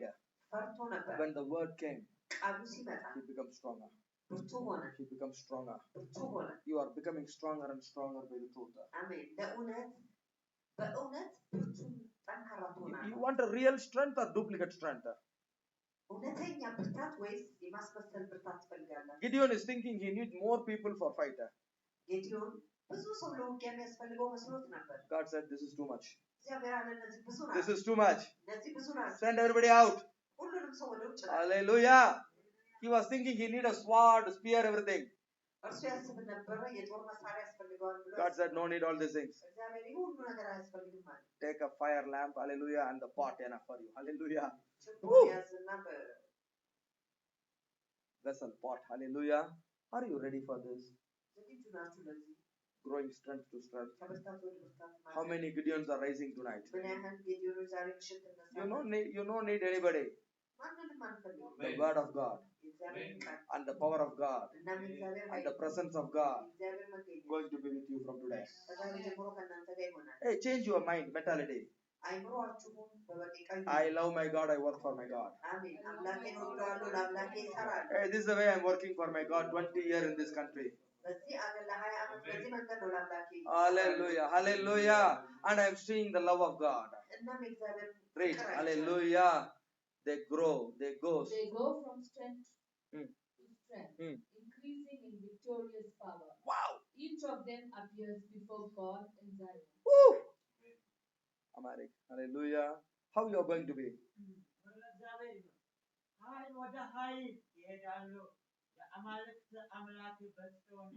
when the word came. He becomes stronger. He becomes stronger. You are becoming stronger and stronger by the truth. You want a real strength or duplicate strength? Gideon is thinking he needs more people for fight. God said, this is too much. This is too much. Send everybody out. Hallelujah. He was thinking he needs a sword, spear, everything. God said, no need all these things. Take a fire lamp, hallelujah, and the pot enough for you. Hallelujah. Woo. Vessel, pot, hallelujah. Are you ready for this? Growing strength to strength. How many Gideons are rising tonight? You don't need anybody. The word of God and the power of God and the presence of God going to be with you from today. Hey, change your mind, mentality. I love my God, I work for my God. Hey, this is the way I'm working for my God 20 years in this country. Hallelujah, hallelujah. And I'm seeing the love of God. Great, hallelujah. They grow, they go. They go from strength to strength, increasing in victorious power. Wow. Each of them appears before God in Zion. Woo. Amaric, hallelujah. How you are going to be?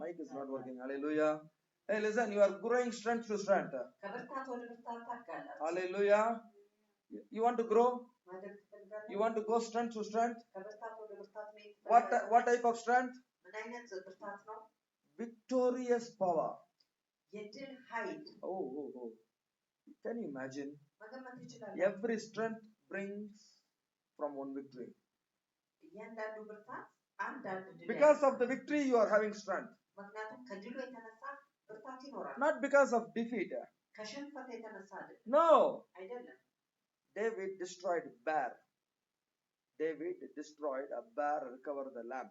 Mic is not working. Hallelujah. Hey, listen, you are growing strength to strength. Hallelujah. You want to grow? You want to go strength to strength? What type of strength? Victorious power. Oh. Can you imagine? Every strength brings from one victory. Because of the victory, you are having strength. Not because of defeat. No. David destroyed bear. David destroyed a bear, recovered the lamb.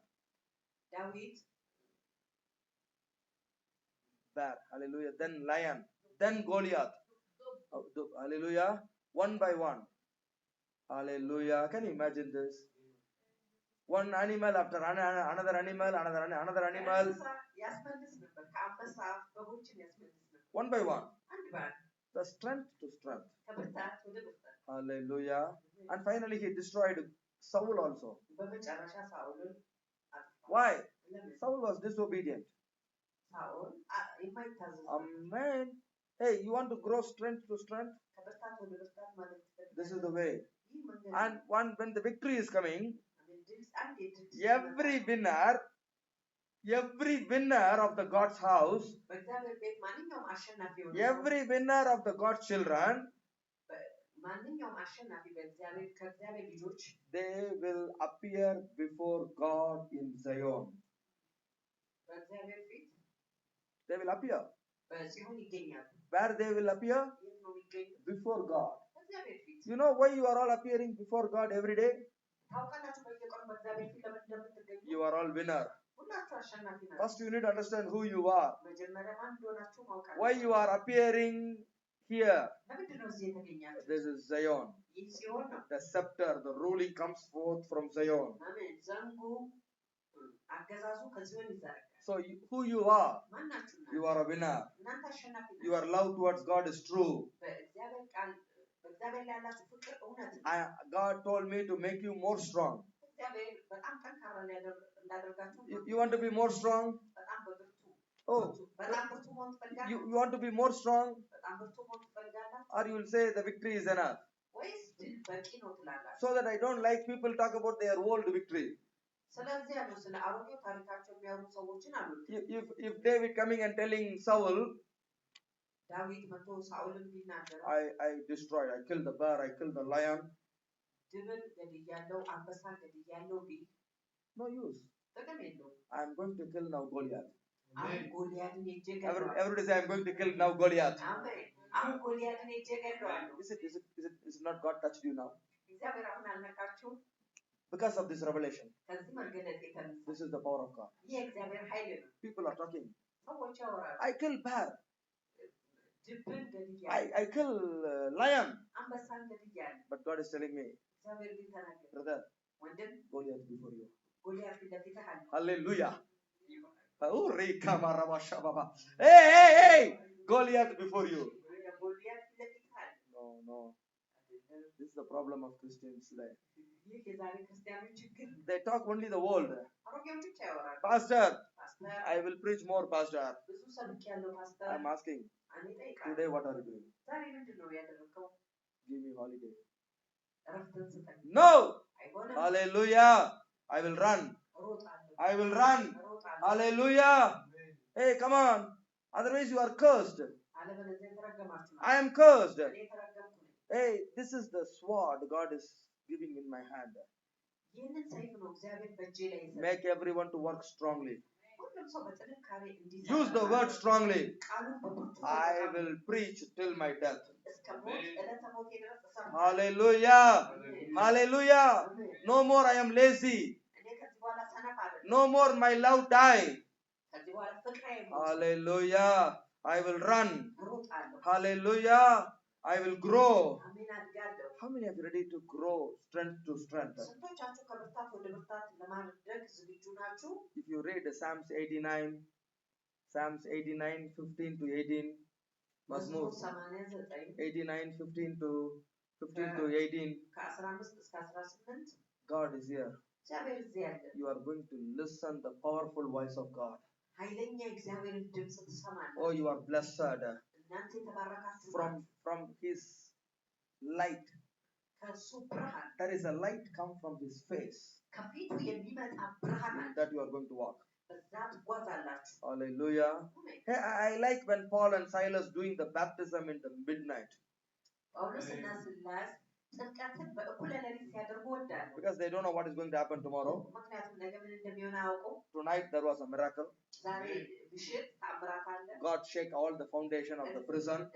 Bear. Hallelujah. Then lion. Then Goliath. Hallelujah. One by one. Hallelujah. Can you imagine this? One animal after another animal, another animal. One by one. The strength to strength. Hallelujah. And finally he destroyed Saul also. Why? Saul was disobedient. Amen. Hey, you want to grow strength to strength? This is the way. And when the victory is coming, every winner of the God's house, every winner of the God's children, they will appear before God in Zion. They will appear. Where they will appear? Before God. You know why you are all appearing before God every day? You are all winner. First you need to understand who you are. Why you are appearing here. This is Zion. The scepter, the ruling comes forth from Zion. So who you are? You are a winner. Your love towards God is true. God told me to make you more strong. You want to be more strong? Oh, you want to be more strong? Or you will say the victory is enough. So that I don't like people talk about their old victory. If David coming and telling Saul, I destroyed, I killed the bear, I killed the lion. No use. I'm going to kill now Goliath. Everybody say, I'm going to kill now Goliath. Is it not God touched you now? Because of this revelation. This is the power of God. People are talking. I kill bear. I kill lion. But God is telling me, brother, Goliath before you. Hallelujah. Hey, Goliath before you. No. This is the problem of Christians today. They talk only the world. Pastor, I will preach more, Pastor. I'm asking, today what are you doing? Give me holiday. No! Hallelujah! I will run. I will run. Hallelujah! Hey, come on. Otherwise you are cursed. I am cursed. Hey, this is the sword God is giving in my hand. Make everyone to work strongly. Use the word strongly. I will preach till my death. Hallelujah. Hallelujah. No more I am lazy. No more my love die. Hallelujah. I will run. Hallelujah. I will grow. How many are ready to grow strength to strength? If you read Psalms 89, 15 to 18, Mazmur 89, 15 to 18, God is here. You are going to listen the powerful voice of God. Oh, you are blessed from His light. There is a light come from His face that you are going to walk. Hallelujah. Hey, I like when Paul and Silas doing the baptism in the midnight. Because they don't know what is going to happen tomorrow. Tonight there was a miracle. God shake all the foundation of the prison.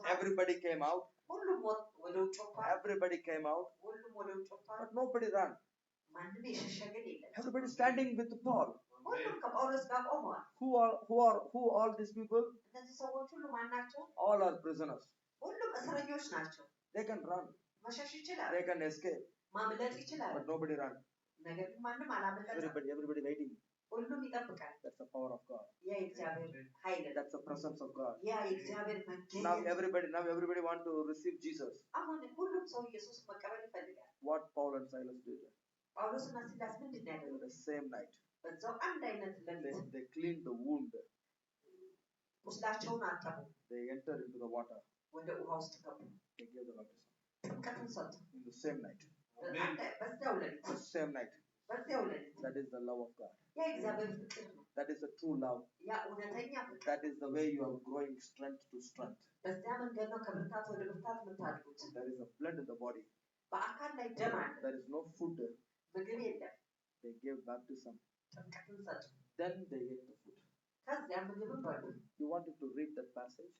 Everybody came out. Everybody came out. But nobody ran. Everybody standing with Paul. Who are these people? All are prisoners. They can run. They can escape. But nobody ran. Everybody waiting. That's the power of God. That's the presence of God. Now everybody want to receive Jesus. What Paul and Silas did. In the same night. They cleaned the wound. They entered into the water. They gave the baptism. In the same night. The same night. That is the love of God. That is the true love. That is the way you are growing strength to strength. There is a blood in the body. There is no food. They gave baptism. Then they ate the food. You wanted to read that passage?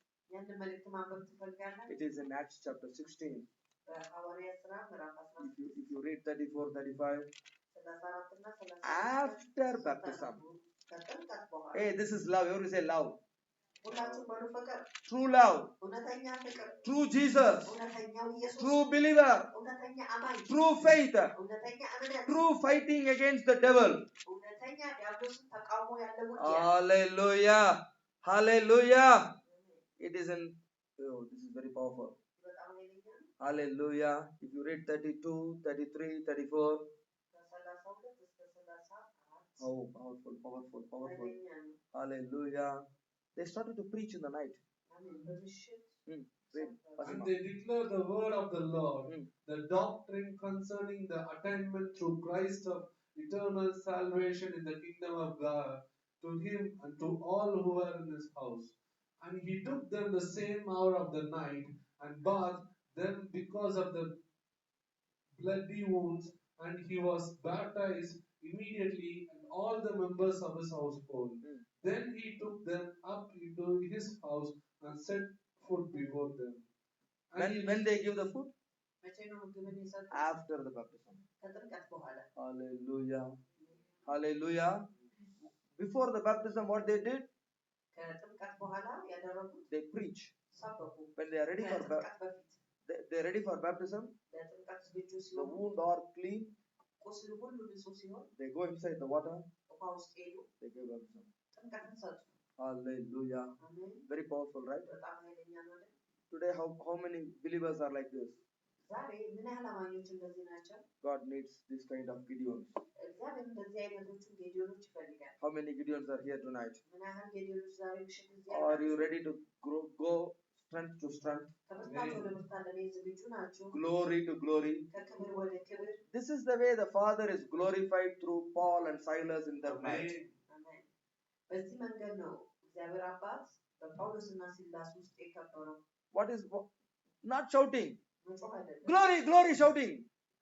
It is in Acts chapter 16. If you read 34, 35. After baptism. Hey, this is love. Everybody say love. True love. True Jesus. True believer. True faith. True fighting against the devil. Hallelujah. Hallelujah. It is in, oh, this is very powerful. Hallelujah. If you read 32, 33, 34. Oh, powerful. Hallelujah. They started to preach in the night. And they declare the word of the Lord, the doctrine concerning the attainment through Christ of eternal salvation in the kingdom of God, to him and to all who were in his house. And he took them the same hour of the night and bathed them because of the bloody wounds, and he was baptized immediately, and all the members of his household. Then he took them up into his house and set food before them. And When they give the food? መቼ ነው ምግብን የሰጡት? After the baptism. ከጥምቀት በኋላ። Hallelujah. Hallelujah. Before the baptism, what they did? ከጥምቀት በኋላ ያደረጉት They preach. ሰበኩ። When they are ready for ከጥምቀት በፊት they are ready for baptism, ለጥምቀት ዝግጁ the ሲሆኑ wound are clean. ቁስሉ ሁሉ ንጹህ ሲሆን They go inside the water. ውሃ ውስጥ ሄዱ፣ They give baptism. ጥምቀትን ሰጡ። Hallelujah. አሜን። Very powerful, right? በጣም ኃይለኛ ነው አይደል? Today, how many believers are like this? ዛሬ ምን ያህል አማኞች እንደዚህ ናቸው? God needs this kind of Gideons. እግዚአብሔር እንደዚህ አይነቶቹ ጌዲዮኖች ይፈልጋል። How many Gideons are here tonight? ምን ያህል ጌዲዮኖች ዛሬ ምሽት እዚህ Are you ready to go strength to strength? ከብርታት ወደ ብርታት ለመሄድ ዝግጁ ናቸው? Glory to glory. ከክብር ወደ ክብር። This is the way the Father is glorified through Paul and Silas in their night. አሜን። በዚህ መንገድ ነው እግዚአብሔር አባት በጳውሎስና ሲላስ ውስጥ የከበረው። What is not shouting? መጮህ አይደለም። Glory, glory, shouting.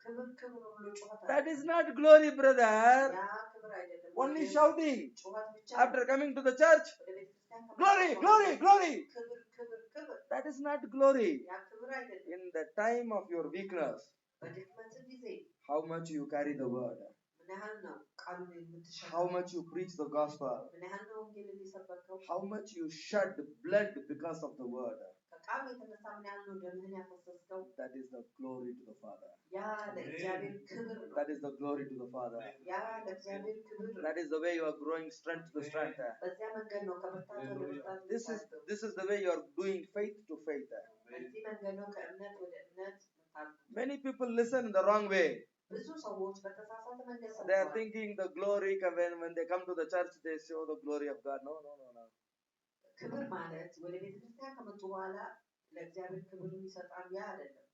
ክብር ክብር ብሎ ጩኸት That አይደለም። is not glory, brother. ያ ክብር አይደለም። Only shouting. ጩኸት ብቻ After coming to the church, ወደ ቤተክርስቲያን ከመጣ glory, በኋላ glory, glory. ክብር ክብር ክብር። That is not glory. ያ ክብር አይደለም። In the time of your weakness, በድክመት ጊዜ how much you carry the word, ምን ያህል ነው ቃሉን የምትሸከመው? how much you preach the gospel, ምን ያህል ነው ወንጌልን የሰበከው? how much you shed blood because of the word. ከቃሉ የተነሳ ምን ያህል ነው ደምህን ያፈሰስከው? That is the glory to the Father. ያ ለእግዚአብሔር ክብር ነው። That is the glory to the Father. ያ ለእግዚአብሔር ክብር ነው። That is the way you are growing strength to strength. በዚያ መንገድ ነው ከብርታት ወደ ብርታት የምታድገው። This is the way you are doing faith to faith. በዚህ መንገድ ነው ከእምነት ወደ እምነት የምታድገው። Many people listen in the wrong way. ብዙ ሰዎች በተሳሳተ መንገድ They are ሰምተዋል። thinking the glory when they come to the church they show the glory of God. No, no, no, no. ክብር ማለት ወደ ቤተክርስቲያን ከመጡ በኋላ ለእግዚአብሔር ክብር ይሰጣሉ። ያ አይደለም።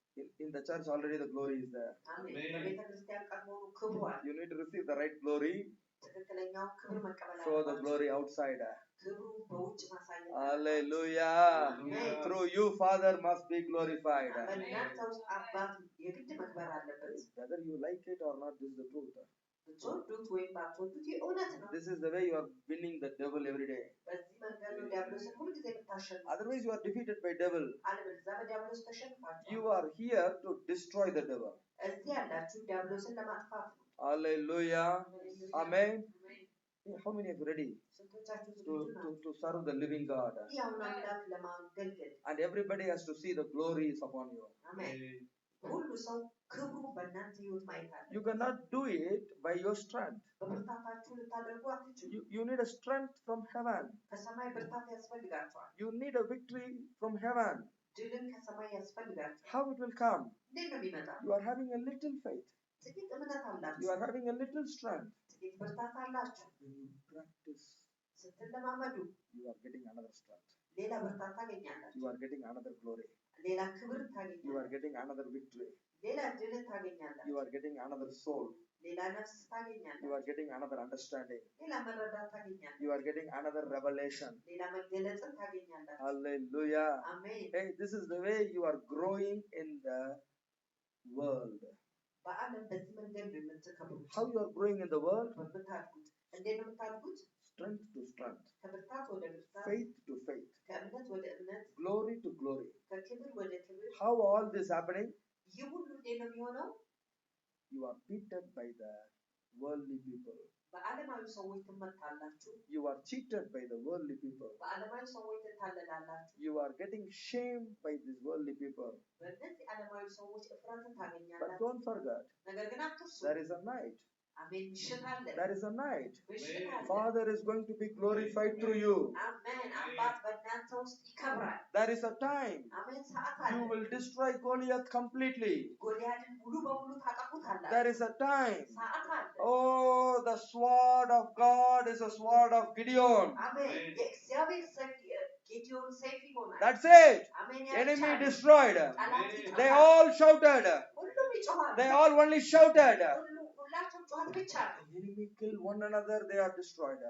In the church already the glory is there. አሜን። በቤተክርስቲያን ቀድሞውኑ ክብሩ አለ። You need to receive the right glory. ትክክለኛው ክብር መቀበል Show the አለባችሁ። glory outside. ክብሩ በውጭ ማሳየት አለባችሁ። Hallelujah. Amen. Through you, Father, must be glorified. በእናንተ ውስጥ አባት የግድ መክበር አለበት። Whether you like it or not, this is the truth. ብትወዱት ወይም ባትወዱት ይህ እውነት ነው። This is the way you are winning the devil every day. በዚህ መንገድ ነው ዲያብሎስን ሁልጊዜ የምታሸንፉት። Otherwise, you are defeated by devil. አለበለዚያ በዲያብሎስ ተሸንፋችኋል። You are here to destroy the devil. እዚህ ያላችሁ ዲያብሎስን ለማጥፋት ነው። Hallelujah. Amen. አሜን። How many are ready ስንቶቻችሁ to, ዝግጁ to, ናችሁ? to serve the living God? ሕያውን አምላክ ለማገልገል? And everybody has to see the glory is upon you. አሜን። ሁሉ ሰው ክብሩ በእናንተ ህይወት ማየት አለ። You cannot do it by your strength. በብርታታችሁ ልታደርጉ አትችሉ። You need a strength from heaven. ከሰማይ ብርታት ያስፈልጋችኋል። You need a victory from heaven. ድልን ከሰማይ ያስፈልጋችኋል። How it will come? እንዴት ነው የሚመጣው? You are having a little faith. ጥቂት እምነት You አላችሁ፣ are having a little strength. ጥቂት ብርታት አላችሁ። When you practice, ስትለማመዱ you are getting another strength. ሌላ ብርታት ታገኛላችሁ። You are getting another glory. ሌላ ክብር You are ታገኛላችሁ። getting another victory. ሌላ ድልን ታገኛላችሁ። You are getting another soul. ሌላ ነፍስ You ታገኛላችሁ። are getting another understanding. ሌላ መረዳት ታገኛላችሁ። You are getting another revelation. ሌላ መገለጽን ታገኛላችሁ። Hallelujah. አሜን። Hey, this is the way you are growing in the world. በዓለም በዚህ መንገድ ነው የምትከብሩት። How you are growing in the world? የምታድጉት እንዴት ነው የምታድጉት? Strength to strength. ከብርታት ወደ ብርታት፣ Faith to faith. ከእምነት ወደ እምነት፣ Glory to glory. ከክብር ወደ ክብር። How all this happening? ይህ ሁሉ እንዴት ነው የሚሆነው? You are beaten by the worldly people. በዓለማዊ ሰዎች ትመታላችሁ። You are cheated by the worldly people. በዓለማዊ ሰዎች ትታለላላችሁ። You are getting shamed by these worldly people. በእነዚህ ዓለማዊ ሰዎች እፍረትን But ታገኛላችሁ። don't forget, ነገር ግን አትርሱ። there is a night. አሜን። ምሽት አለ። There is a night. ምሽት አለ። Father is going to be glorified through you. አሜን። አባት በእናንተ ውስጥ ይከብራል። There is a time አሜን። ሰዓት you አለ። will destroy Goliath completely. ጎልያድን ሙሉ በሙሉ ታጠፉታላችሁ። There is a time. ሰዓት አለ። Oh, the sword of God is a sword of Gideon. አሜን። የእግዚአብሔር ሰይፍ ጌዲዮን ሰይፍ ይሆናል። That's it. አሜን። Enemy ያልቻለ destroyed. ጠላት They ይጠፋል። all shouted. ሁሉም ይጮኻሉ። They all only shouted. ሁላቸውም ጩኸት ብቻ ነው። Enemy kill one another, they are destroyed.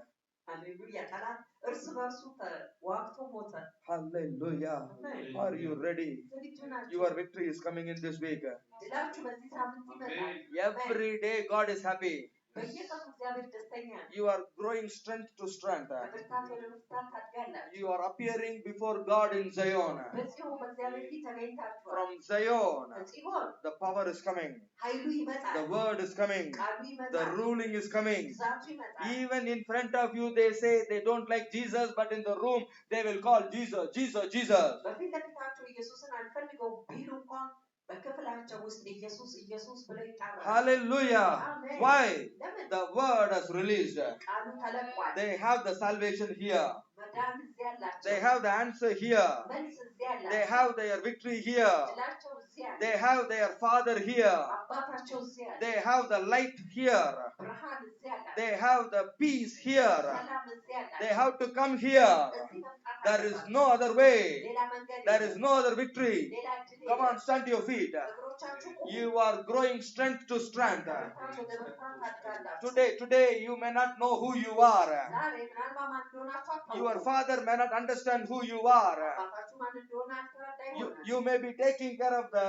ሃሌሉያ። ጠላት እርስ በርሱ ተዋግቶ ሞተ። Hallelujah. አሜን። Are you ready? ዝግጁ ናችሁ? Your victory is coming in this week. ድላችሁ በዚህ ሳምንት ይመጣል። Every day God is happy. በየቀኑ እግዚአብሔር ደስተኛ ነው። You are growing strength to strength. ከብርታት ወደ ብርታት ታድጋላችሁ። You are appearing before God in Zion. በጽዮን በእግዚአብሔር ፊት ተገኝታችኋል። From Zion, ከጽዮን the power is coming. ኃይሉ ይመጣል። The word is coming. ቃሉ The ይመጣል። ruling is coming. ግዛቱ ይመጣል። Even in front of you, they say they don't like Jesus, but in the room, they will call Jesus, Jesus, Jesus. በፊት ለፊታቸው ኢየሱስን አንፈልገው ቢሉ እንኳን በክፍላቸው ውስጥ ኢየሱስ ኢየሱስ ብለው ይጣራሉ። Hallelujah. Amen. Why? ለምን? The word has released. ቃሉ ተለቋል። They have the salvation here. መዳን እዚያ አላቸው። They have the answer here. መልስ እዚያ አላቸው። They have their victory here. ድላቸው እዚያ አለ። They have their Father here. አባታቸው እዚያ አለ። They have the light here. ብርሃን እዚያ አለ። They have the peace here. ሰላም እዚያ አለ። They have to come here. እዚህ መምጣት There is አለባቸው። no other way. ሌላ መንገድ There የለም። is no other victory. ሌላ እድል Come የለም። on, stand to your feet. እግሮቻችሁ ቁሙ። You are growing strength to strength. ከብርታት ወደ ብርታት ታድጋላችሁ። Today you may not know who you are. ዛሬ ምናልባት ማን እንደሆናችሁ አታውቁም። Your father may not understand who you are. አባታችሁ ማን እንደሆነ አልተረዳ ይሆናል። You may be taking care of the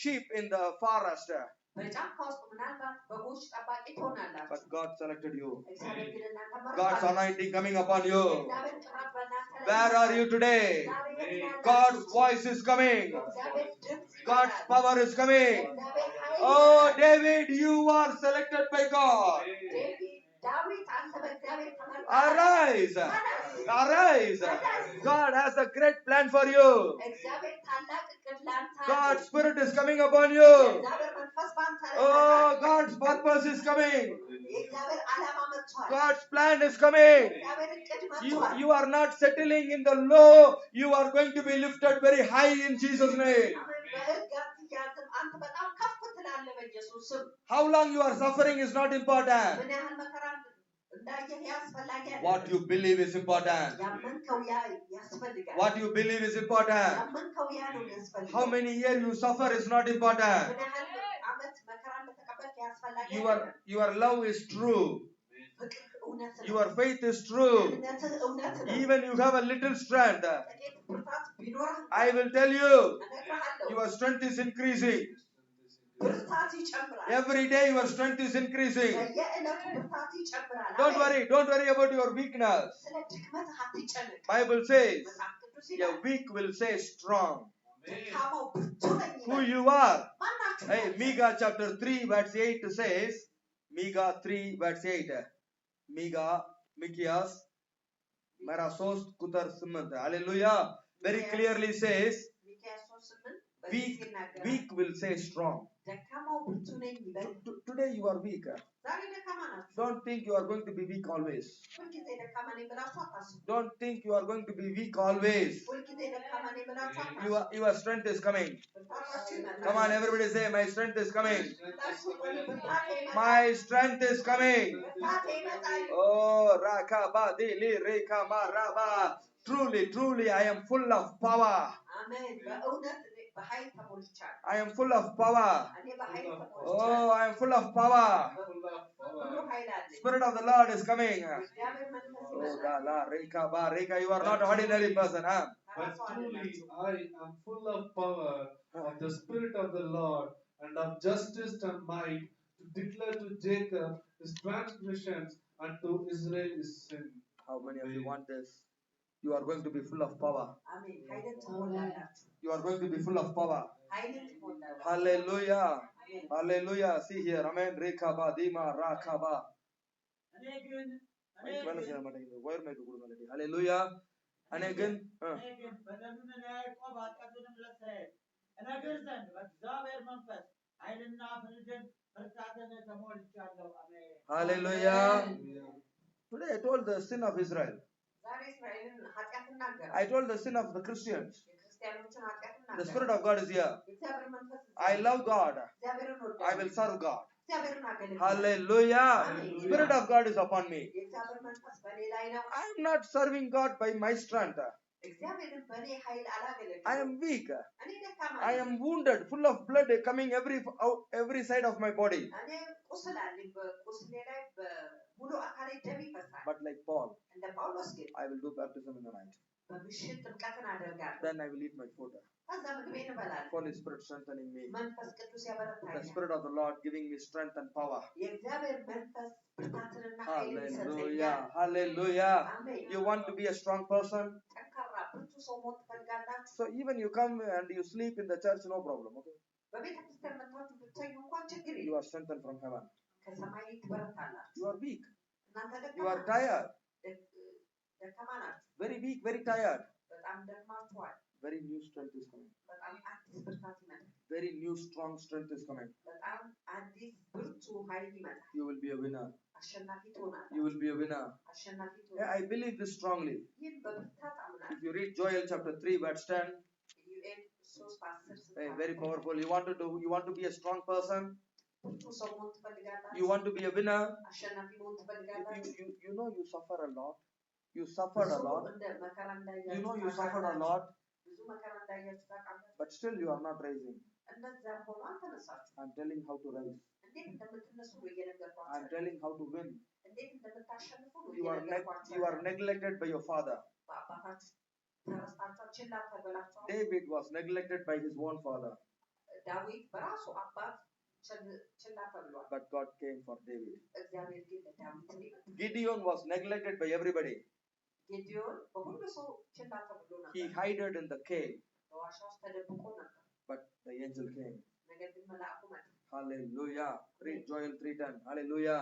sheep in the forest, በጫካ ውስጥ ምናልባት በጎች ጠባቂ ትሆናላችሁ። but God selected you. እግዚአብሔር ግን እናንተ God's መርጧል። anointing coming upon you. እግዚአብሔር ቅባት በእናንተ ላይ Where are you today? ዛሬ የት ያላችሁ? God's voice is coming. እግዚአብሔር ድምፅ God's ይመጣል። power is coming. እግዚአብሔር ኃይል Oh, ይመጣል። David, you are selected by God. ዴቪድ ዳዊት አንተ በእግዚአብሔር ተመርጠሃል። Arise. Arise. God has a great plan for you. እግዚአብሔር ታላቅ እቅድ ለአንተ አለው። God's spirit is coming upon you. የእግዚአብሔር መንፈስ በአንተ ላይ Oh, ይመጣል። God's purpose is coming. የእግዚአብሔር ዓላማ መጥቷል። God's plan is coming. የእግዚአብሔር እቅድ You, መጥቷል። you are not settling in the low. You are going to be lifted very high in Jesus' name. አሜን። በሕግ አትያዝም። አንተ በጣም ከፍ ትላለህ በኢየሱስ ስም። How long you are suffering is not important. ምን ያህል መከራ እንዳየህ ያስፈላጊ አይደለም። What you believe is important. ያመንከው ያ ያስፈልጋል። What you believe is important. ያመንከው ያ ነው የሚያስፈልገው። How many years you suffer is not important. ምን ያህል ዓመት መከራ እንደተቀበልክ ያስፈላጊ Your, አይደለም። your love is true. ፍቅር እውነት ነው። Your faith is true. እምነትህ እውነት ነው። Even you have a little strength. ጥቂት ብርታት ቢኖርህ I will tell you, እነግርሃለሁ፣ your strength is increasing. ብርታት ይጨምራል። Every day your strength is increasing. በየዕለቱ ብርታት ይጨምራል። Don't አሜን። worry about your weakness. ስለ ድክመትህ አትጨነቅ። Bible says, መጽሐፍ ቅዱስ the ይላል weak will say strong. ደካማው ብርቱ ነኝ Who ይላል። you are. ማናችሁ Hey, ናችሁ? Micah chapter 3 verse 8 says, Micah 3 verse 8. Micah, Mikias, Merasos Kutar Simant. Hallelujah. Very clearly says, ሚክያስ 3:8 በዚህ weak, ይናገራል። weak will say strong. ደካማው ብርቱ ነኝ ይበል። Today you are weak. ዛሬ ደካማ ናችሁ። Don't think you are going to be weak always. ሁልጊዜ ደካማ ነኝ ብላችሁ አታስቡ። Don't think you are going to be weak always. ሁልጊዜ ደካማ ነኝ ብላችሁ አታስቡ። Your strength is coming. ብርታታችሁ ይመጣል። Come on, everybody say, my strength is coming. ብርታችሁ ብርታቴ ይመጣል። My strength is coming. ብርታቴ ይመጣል። Oh, Rakaba, Dili, Reka, Maraba. Truly, I am full of power. አሜን። በእውነት እኔ በኃይል ተሞልቻለሁ። I am full of power. እኔ በኃይል Oh, ተሞልቻለሁ። I am full of power. ሁሉ ኃይል አለኝ። Spirit of the Lord is coming. እግዚአብሔር መንፈስ Oh, ይመጣል። la, Reka, ba, Reka, you are not ordinary person, huh? But ተራሱ truly, አይደላችሁም። I am full of power of the Spirit of the Lord and of justice and might to declare to Jacob his transgressions and to Israel his sin. How many of you want this? You are going to be full of power. አሜን። ኃይልን ትሞላላችሁ። You are going to be full of power. ኃይልን ትሞላላችሁ። Hallelujah. አሜን። Hallelujah. See here. Amen. Rekaba, Dima, Rakaba. እኔ ግን Hallelujah. And again. እኔ ግን በደሉን ለያዕቆብ ኃጢአቱንም ለእስራኤል እነግር ዘንድ በእግዚአብሔር መንፈስ ኃይልና ፍርድን ብርታትን ተሞልቻለሁ። አሜን። Hallelujah. Today I told the sin of Israel. ዛሬ እስራኤልን ኃጢአት እናገራለሁ። I told the sin of the Christians. የክርስቲያኖችን ኃጢአት The እናገራለሁ። Spirit of God is here. የእግዚአብሔር መንፈስ I love God. እግዚአብሔርን I እወዳለሁ። will serve God. እግዚአብሔርን አገልግላለሁ። Hallelujah. Spirit of God is upon me. የእግዚአብሔር መንፈስ በእኔ ላይ ነው። I am not serving God by my strength. እግዚአብሔርን በእኔ ኃይል I አላገለግልም። am weak. እኔ ደካማ I ነኝ። am wounded, full of blood coming every side of my body. እኔ ቁስል አለኝ። በቁስሌ ላይ በሙሉ አካሌ ደም ይፈሳል። But like Paul, እንደ ጳውሎስ ግን I will do baptism in the night. በምሽት ጥምቀትን አደርጋለሁ። Then I will eat my food. ከዛ ምግቤን እበላለሁ። Holy Spirit strengthening me. መንፈስ ቅዱስ The ያበረታኛል። Spirit of the Lord giving me strength and power. የእግዚአብሔር መንፈስ ብርታትንና ኃይልን Hallelujah. ይሰጠኛል። Hallelujah. አሜን። You want to be a strong person? ጠንካራ ብርቱ ሰው መሆን ትፈልጋላችሁ? So even you come and you sleep in the church, no problem. Okay. በቤተ ክርስቲያን መጥታችሁ ብትተኙ እንኳን ችግር You የለም። are strengthened from heaven. ከሰማይ ትበረታላችሁ። You are weak. እናንተ You are ደካማ tired. ደካማ ናችሁ። Very weak, very tired. በጣም ደክማችኋል። Very new strength is coming. በጣም አዲስ ብርታት ይመጣል። Very new strong strength is coming. በጣም አዲስ ብርቱ ኃይል ይመጣል። You will be a winner. አሸናፊ ትሆናለህ። You will be a winner. አሸናፊ Yeah, ትሆናለህ። I believe this strongly. ይህን በብርታት አምናለሁ። If you read Joel chapter 3 verse 10, ዩኤን 3:10 hey, very powerful. You want to be a strong person. ብርቱ ሰው መሆን ትፈልጋላችሁ? You want to be a winner. አሸናፊ መሆን ትፈልጋላችሁ? You know you suffer a lot. You suffered a lot. እንደ መከራ እንዳያችሁ You know you suffered a lot, ብዙ መከራ እንዳያችሁ ታውቃላችሁ። but still you are not rising. እንደዛም ሆኖ አልተነሳችሁ። I'm telling how to rise. እንዴት እንደምትነሱ ነው I'm እየነገርኳችሁ። telling how to win. እንዴት እንደምታሸንፉ ነው You እየነገርኳችሁ። are neglected by your father. በአባታችሁ ተረስታችሁ ችላ ተብላችኋል። David was neglected by his own father, ዳዊት በራሱ አባት ችላ ተብሏል። but God came for David. እግዚአብሔር ግን ለዳዊት ሊመጣ Gideon was neglected by everybody. ጌዲዮን በሁሉ ሰው ችላ ተብሎ ነበር። He hid in the cave, በዋሻ ውስጥ ተደብቆ ነበር። but the angel came. ነገር ግን መልአኩ መጣ። Hallelujah. Read Joel 3:10. Hallelujah.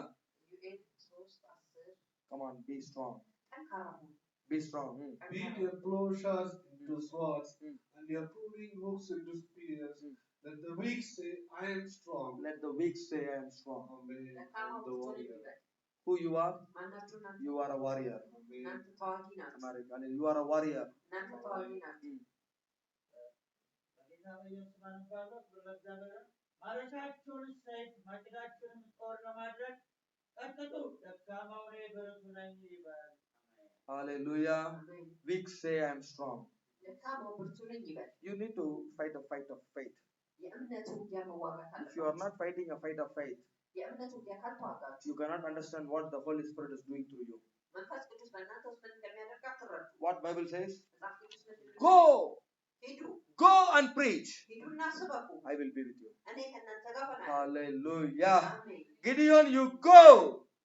ዩኤን 3:10 Come on, be strong. ጠንካራ ሁኑ። Be strong. Beat your plowshares into swords Mm. and your pruning hooks into spears. Mm. Let the weak say, I am strong. Let the weak say, I am strong. Amen. ደካማ And the ብትሆኑ warrior. ይበል። Who you are? ማናችሁ እናንተ? You are a warrior. Amen. እናንተ ተዋጊ ናችሁ። American. You are a warrior. እናንተ ተዋጊ ናችሁ። በጌታ በኢየሱስ አነባለሁ። በእግዚአብሔር ማረሻችሁን ሰይፍ ማጭዳችሁንም ጦር ለማድረግ ቀጥቅጡ፣ ደካማው እኔ ብርቱ ነኝ ይበል። Hallelujah. አሜን። Weak say, I am strong. ደካማው ብርቱ ነኝ ይበል። You need to fight a fight of faith. የእምነት ውጊያ መዋጋት If you are አለባችሁ። not fighting a fight of faith, የእምነት ውጊያ ካልተዋጋችሁ you cannot understand what the Holy Spirit is doing through you. መንፈስ ቅዱስ በእናንተ ውስጥ ምን እንደሚያደርግ አትረዱ። What Bible says? መጽሐፍ ቅዱስ ምንድን ነው? Go, ሂዱ go and preach. ሂዱና ስበኩ፣ I will be with you. እኔ ከእናንተ ጋር ሆናለሁ። Hallelujah. አሜን። Gideon, you go.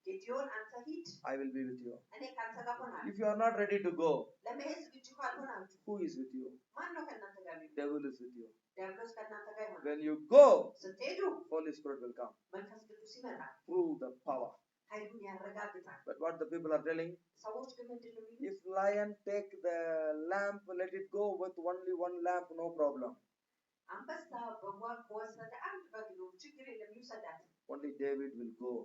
ጌዲዮን አንተ ሂድ፣ I will be with you. እኔ ከአንተ ጋር ሆናለሁ። If you are not ready to go, ለመሄድ ዝግጁ ካልሆናችሁ who is with you? ማን ነው ከእናንተ ጋር የሚሆነው? Devil is with you. ዲያብሎስ ከእናንተ ጋር ይሆናል። When you go, ስትሄዱ Holy Spirit will come መንፈስ ቅዱስ ይመጣል፣ through the power. ኃይሉን ያረጋግጣል። But what the people are telling, ሰዎች ግን ምንድን ነው የሚሉት? if lion take the lamp, let it go with only one lamp, no problem. አንበሳ በጓን ከወሰደ አንድ በግ ነው፣ ችግር የለም ይውሰዳት። Only David will go.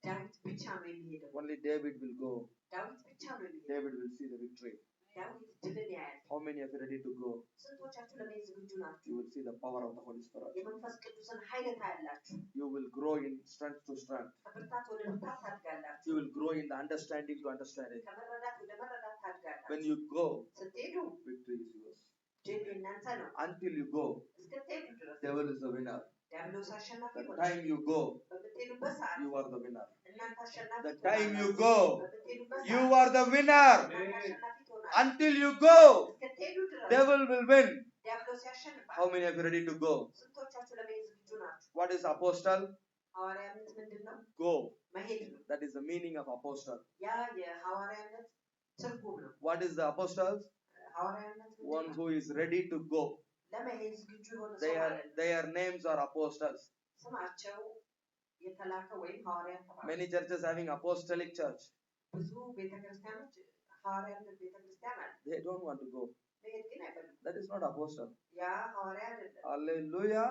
ዳዊት ብቻ ነው የሚሄደው። Only David will go. ዳዊት ብቻ ነው የሚሄደው። David will see the victory. ዳዊት ድልን ያያል። How many are ready to go? ስንቶቻችሁ ለመሄድ ዝግጁ ናችሁ? You will see the power of the Holy Spirit. የመንፈስ ቅዱስን ኃይል ታያላችሁ። You will grow in strength to strength. ከብርታት ወደ ብርታት ታድጋላችሁ። You will grow in the understanding to understanding. ከመረዳት ወደ መረዳት When ታድጋላችሁ። you go, ስትሄዱ victory is yours. ድል የእናንተ ነው። Until you go, እስክትሄዱ ድረስ devil is the winner. ዲያብሎስ አሸናፊ The ይሆናል። time you go, በምትሄዱበት ሰዓት you are the winner. እናንተ አሸናፊ The ትሆናላችሁ። time you go, በምትሄዱበት you ሰዓት are the winner. እናንተ አሸናፊ ትሆናላችሁ። Until you go, እስክትሄዱ ድረስ devil will win. ዲያብሎስ ያሸንፋል። How many are ready to go? ስንቶቻችሁ ለመሄድ ዝግጁ ናችሁ? What is apostle? ሐዋርያነት ምንድን ነው? Go. መሄድ ነው። That is the meaning of apostle. ያ የሐዋርያነት ትርጉም ነው። What is the apostles? ሐዋርያነት One ምንድን ነው? who is ready to go. ለመሄድ ዝግጁ የሆነ ሰው ማለት ነው። Their names are apostles. ስማቸው የተላከ ወይም ሐዋርያት ተባለ። Many churches having apostolic church. ብዙ ቤተክርስቲያኖች ሐዋርያነት ቤተክርስቲያን አለ። They don't want to go. መሄድ ግን አይፈልጉም። That is not apostle. ያ ሐዋርያ አይደለም። Hallelujah.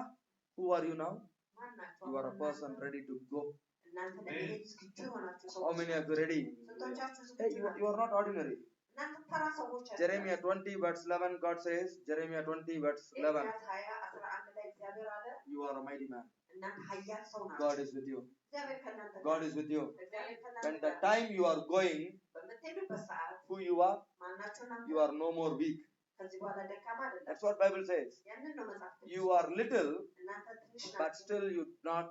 Who are you now? ማን ናቸው? You are a person ready to go. እናንተ ለመሄድ ዝግጁ የሆናችሁ How ሰዎች many are you ready? ስንቶቻችሁ Hey, ዝግጁ you ናችሁ? are not ordinary. እናንተ ተራ ሰዎች አይደላችሁም። Jeremiah 20 verse 11 God says, Jeremiah 20 verse 11, ኤርምያስ 20:11 ላይ እግዚአብሔር አለ you are a mighty man. እናንተ ኃያል ሰው ናችሁ። God is with you. እግዚአብሔር ከእናንተ ጋር God is with you. እግዚአብሔር ከእናንተ When the ጋር time you are going, በምትሄዱበት ሰዓት who you are, ማናችሁ እናንተ you are no more weak. ከዚህ በኋላ ደካማ አይደለም። That's what Bible says. ያንን ነው መጽሐፍ ቅዱስ። You are little, እናንተ ትንሽ but ናችሁ፣ still you not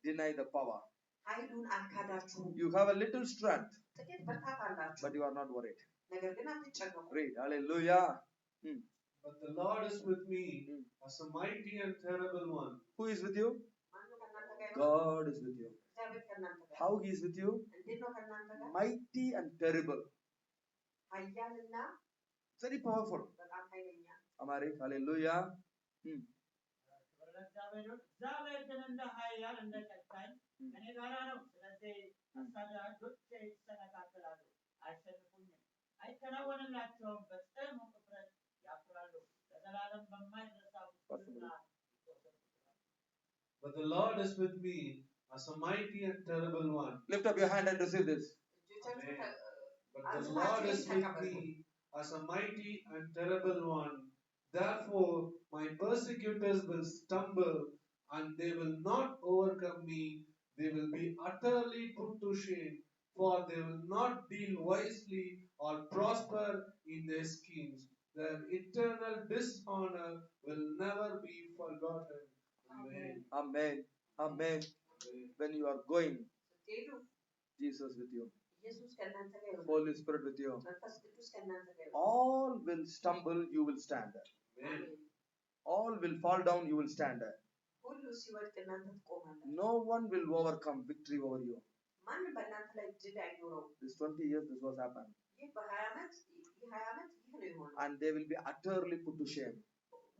deny the power. ኃይሉን አልካዳችሁም። You have a little strength, ጥቂት ብርታት አላችሁ፣ but you are not worried. ነገር ግን አትጨነቁ። Read. Hallelujah. Hmm. But the Lord is with me as a mighty and terrible one. Who is with you? ማነው ከእናንተ ጋር ያለው? God is with you. እግዚአብሔር ከእናንተ ጋር። How He is with you? እንዴት ነው ከእናንተ ጋር? Mighty and terrible. ኃያልና Very powerful. በጣም ኃይለኛ። Amari. Hallelujah. Hmm. እግዚአብሔር ግን እንደ ኃያል እንደ ጨካኝ ከእኔ ጋር ነው። ስለዚህ አሳዳጆቼ ይሰነካከላሉ፣ አያሸንፉኝም፣ አይከናወንላቸውም። በጽኑ እፍረት ያፍራሉ፣ ለዘላለም በማይረሳው ፍቅርና But the Lord is with me as a mighty and terrible one. Lift up your hand and receive this. እጆቻችሁን ከ- But the አንስታችሁ Lord is with ተቀበሉ። me as a mighty and terrible one. Therefore, my persecutors will stumble, and they will not overcome me. They will be utterly put to shame, for they will not deal wisely or prosper in their schemes. Their eternal dishonor will never be forgotten. Amen. Amen. Amen. When you are going, ስትሄዱ Jesus with you. ኢየሱስ ከእናንተ ጋር ይሆናል። Holy Spirit with you. መንፈስ ቅዱስ ከእናንተ ጋር ይሆናል። All will stumble, you will stand there. Amen. አሜን። All will fall down, you will stand there. ሁሉ ሲወድቅ እናንተ ትቆማላችሁ። No one will overcome victory over you. ማንም በእናንተ ላይ ድል አይኖረውም። This 20 years, this was happened. ይህ በ20 ዓመት ይህ ነው የሆነው። And they will be utterly put to shame.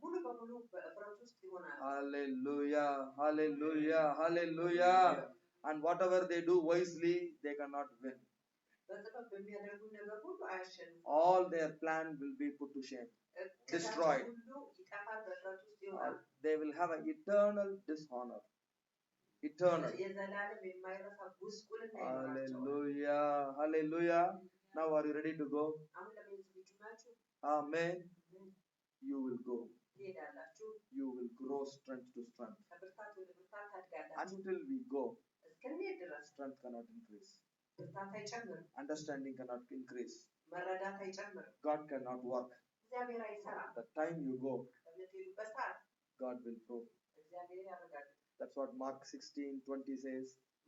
ሙሉ በሙሉ በእፍረት ውስጥ ይሆናል። Hallelujah. Hallelujah. Hallelujah. And whatever they do wisely, they cannot win. በጥበብ በሚያደርጉት ነገር ሁሉ አያሸንፉም። All their plan will be put to shame. Destroyed. ሁሉ ይጠፋል፣ በእፍረት ውስጥ ይሆናል። They will have an eternal dishonor. Eternal. የዘላለም የማይረሳ ጉስቁልና ይኖራቸዋል። Hallelujah. Hallelujah. Now are you ready to go? አሁን ለመሄድ ዝግጁ ናችሁ? Amen. You will go. ትሄዳላችሁ። You will grow strength to strength. ከብርታት ወደ ብርታት ታድጋላችሁ። Until we go, እስክንሄድ ድረስ strength cannot increase. ብርታት አይጨምርም፣ Understanding cannot increase. መረዳት አይጨምርም፣ God cannot work. እግዚአብሔር አይሰራም። The time you go, በምትሄዱበት ሰዓት God will prove. እግዚአብሔር ያረጋግጣል። That's what Mark 16:20 says.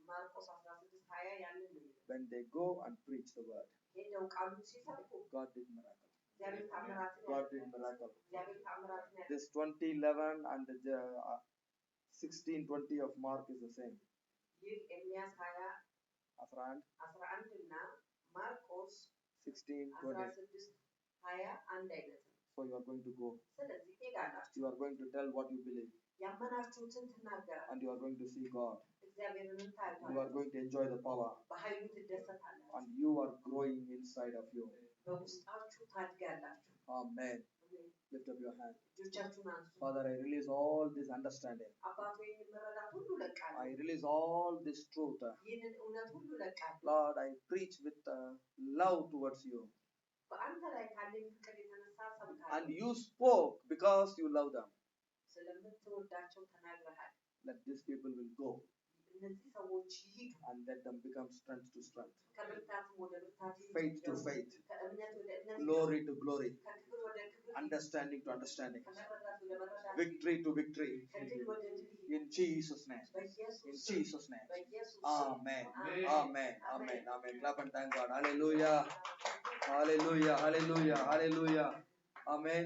ማርቆስ 16:20 ያንን ነው የሚለው። When they go and preach the word, ሄደው ቃሉን ሲሰብኩ God did miracle. እግዚአብሔር ታምራትን God did ያደርጋል። miracle. እግዚአብሔር ታምራትን ያደርጋል። This 20:11 and the 16:20 of Mark is the same. ይህ ኤርምያስ 20 Afran 11 እና ማርቆስ 16:20. 16:20 አንድ አይነት ነው። So you are going to go. ስለዚህ ትሄዳላችሁ፣ You are going to tell what you believe. ያመናችሁትን ትናገራላችሁ፣ And you are going to see God. እግዚአብሔርንም You are ታዩታላችሁ፣ going to enjoy the power. በኃይሉ ትደሰታላችሁ፣ And you are growing inside of you. በውስጣችሁ ታድጋላችሁ። Amen. Lift up your hand. እጆቻችሁን አንሱ። Father, I release all this understanding. አባቶ ይህንን መረዳት ሁሉ ለቃለሁ፣ I release all this truth. ይህንን እውነት ሁሉ ለቃለሁ። Lord, I preach with love towards you. በአንተ ላይ ካለኝ ፍቅር የተነሳ ሰብካለሁ። And you spoke because you love them. ስለምትወዳቸው ተናግረሃል። Let these people will go እነዚህ ሰዎች ይሂዱ፣ and let them become strength to strength. ከብርታትም ወደ ብርታት ይሂዱ፣ Faith to faith. ከእምነት ወደ እምነት፣ Glory to glory. ከክብር ወደ ክብር፣ Understanding to understanding. ከመረዳት ወደ መረዳት፣ Victory to victory. ከድል ወደ ድል ይሂዱ። In Jesus' name. In በኢየሱስ ስም፣ Jesus' name. በኢየሱስ ስም። Amen. Amen. Amen. Amen. Amen. Clap and thank God. Hallelujah. Hallelujah. Hallelujah. Hallelujah. Amen.